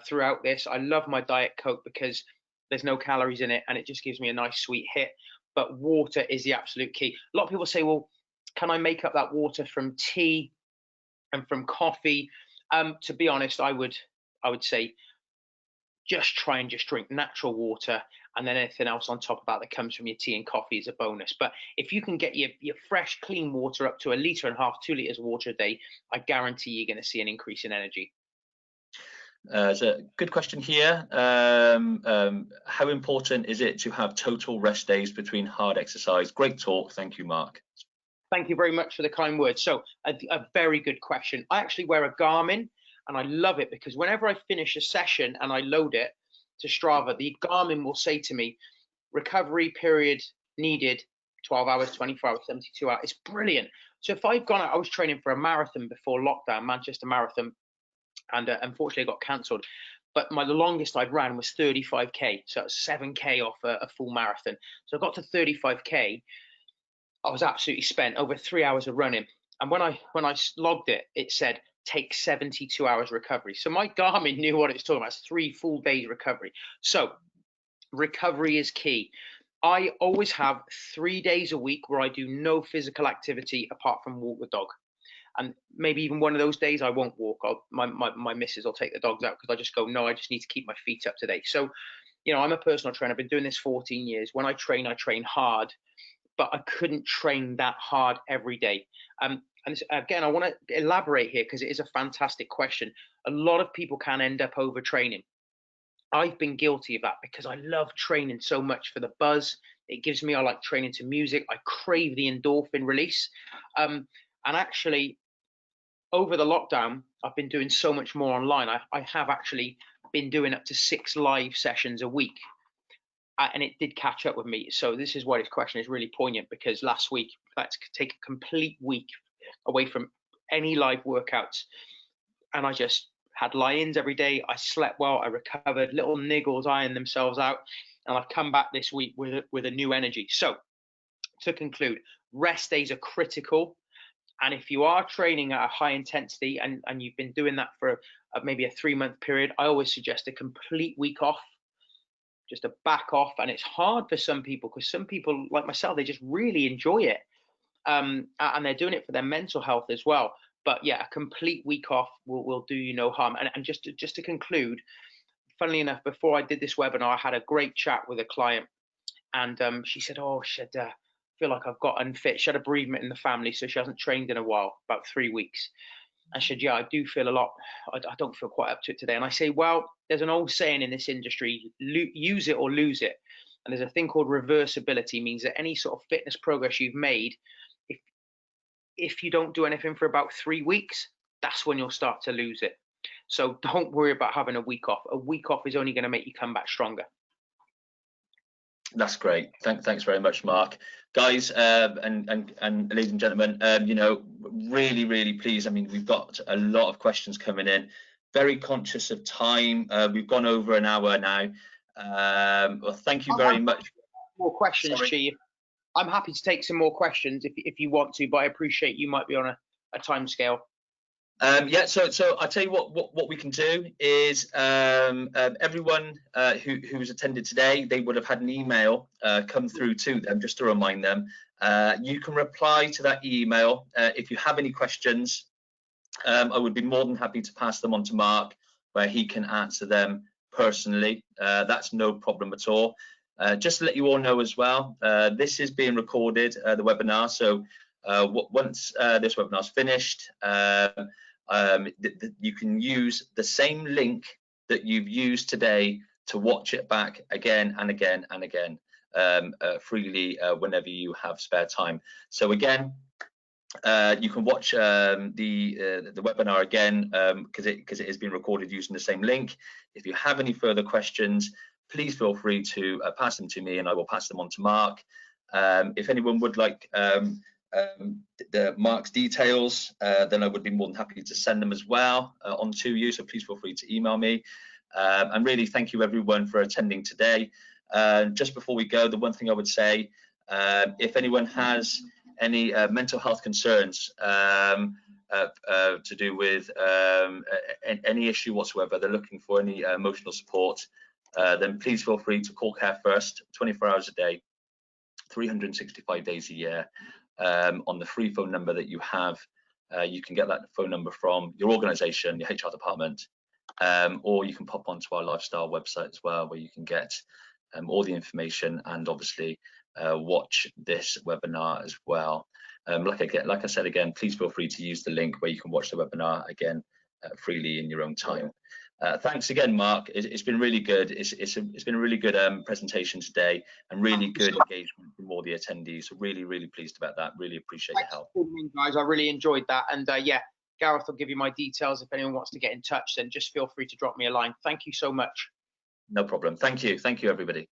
throughout this. I love my Diet Coke because there's no calories in it and it just gives me a nice sweet hit. But water is the absolute key. A lot of people say, well, can I make up that water from tea and from coffee? To be honest, I would say just try and just drink natural water, and then anything else on top of that comes from your tea and coffee is a bonus. But if you can get your fresh, clean water up to 1.5 liters, 2 liters of water a day, I guarantee you're going to see an increase in energy. It's a good question here. How important is it to have total rest days between hard exercise? Great talk. Thank you, Mark. Thank you very much for the kind words. So a very good question. I actually wear a Garmin, and I love it because whenever I finish a session and I load it to Strava, the Garmin will say to me, recovery period needed 12 hours, 24 hours, 72 hours. It's brilliant. So if I've gone out, I was training for a marathon before lockdown, Manchester Marathon, and unfortunately it got cancelled. But the longest I'd ran was 35k. So it's 7k off a full marathon. So I got to 35k. I was absolutely spent, over 3 hours of running. And when I logged it, it said, take 72 hours recovery. So my Garmin knew what it's talking about. It's 3 full days recovery. So recovery is key. I always have 3 days a week where I do no physical activity apart from walk the dog. And maybe even one of those days I won't walk. My missus will take the dogs out because I just go, no, I just need to keep my feet up to date. So, you know, I'm a personal trainer. I've been doing this 14 years. When I train hard, but I couldn't train that hard every day. And again, I want to elaborate here because it is a fantastic question. A lot of people can end up overtraining. I've been guilty of that because I love training so much for the buzz. It gives me, I like training to music. I crave the endorphin release. And actually, over the lockdown, I've been doing so much more online. I have actually been doing up to 6 live sessions a week. And it did catch up with me. So this is why this question is really poignant, because last week I had to take a complete week away from any live workouts. And I just had lie-ins every day. I slept well, I recovered, little niggles ironed themselves out. And I've come back this week with a new energy. So to conclude, rest days are critical. And if you are training at a high intensity and you've been doing that for maybe a 3-month period, I always suggest a complete week off, just to back off. And it's hard for some people because some people like myself, they just really enjoy it. and they're doing it for their mental health as well. But yeah, a complete week off will do you no harm. And just to conclude, funnily enough, before I did this webinar, I had a great chat with a client, and she said, "Oh, I feel like I've got unfit." She had a bereavement in the family, so she hasn't trained in a while, about 3 weeks. And she said, "Yeah, I do feel a lot. I don't feel quite up to it today." And I say, "Well, there's an old saying in this industry: use it or lose it." And there's a thing called reversibility, means that any sort of fitness progress you've made, if you don't do anything for about 3 weeks, that's when you'll start to lose it. So don't worry about having a week off. A week off is only going to make you come back stronger. That's great. Thanks very much, Mark. Guys, and ladies and gentlemen, you know, really pleased. I mean, we've got a lot of questions coming in. Very conscious of time. We've gone over an hour now. Well, thank you very much. More questions, Chi. I'm happy to take some more questions if you want to, but I appreciate you might be on a time scale. Yeah, so I'll tell you what we can do is everyone who's attended today, they would have had an email come through to them just to remind them. You can reply to that email if you have any questions. I would be more than happy to pass them on to Mark, where he can answer them personally. That's no problem at all. Just to let you all know as well, this is being recorded, the webinar. So once this webinar is finished, you can use the same link that you've used today to watch it back again and again and again freely whenever you have spare time. So again, you can watch the webinar again because it has been recorded using the same link. If you have any further questions, please feel free to pass them to me and I will pass them on to Mark. If anyone would like Mark's details, then I would be more than happy to send them as well on to you, so please feel free to email me. And really thank you everyone for attending today. Just before we go, the one thing I would say, if anyone has any mental health concerns to do with any issue whatsoever, they're looking for any emotional support, then please feel free to call Care First 24 hours a day, 365 days a year, on the free phone number that you have. You can get that phone number from your organisation, your HR department, or you can pop onto our lifestyle website as well, where you can get all the information and obviously watch this webinar as well. Like I said again, please feel free to use the link where you can watch the webinar again freely in your own time. Thanks again, Mark. It's been really good. It's been a really good presentation today and really good engagement from all the attendees. So really pleased about that. Really appreciate your help. Guys, I really enjoyed that. And yeah, Gareth will give you my details. If anyone wants to get in touch, then just feel free to drop me a line. Thank you so much. No problem. Thank you. Thank you, everybody.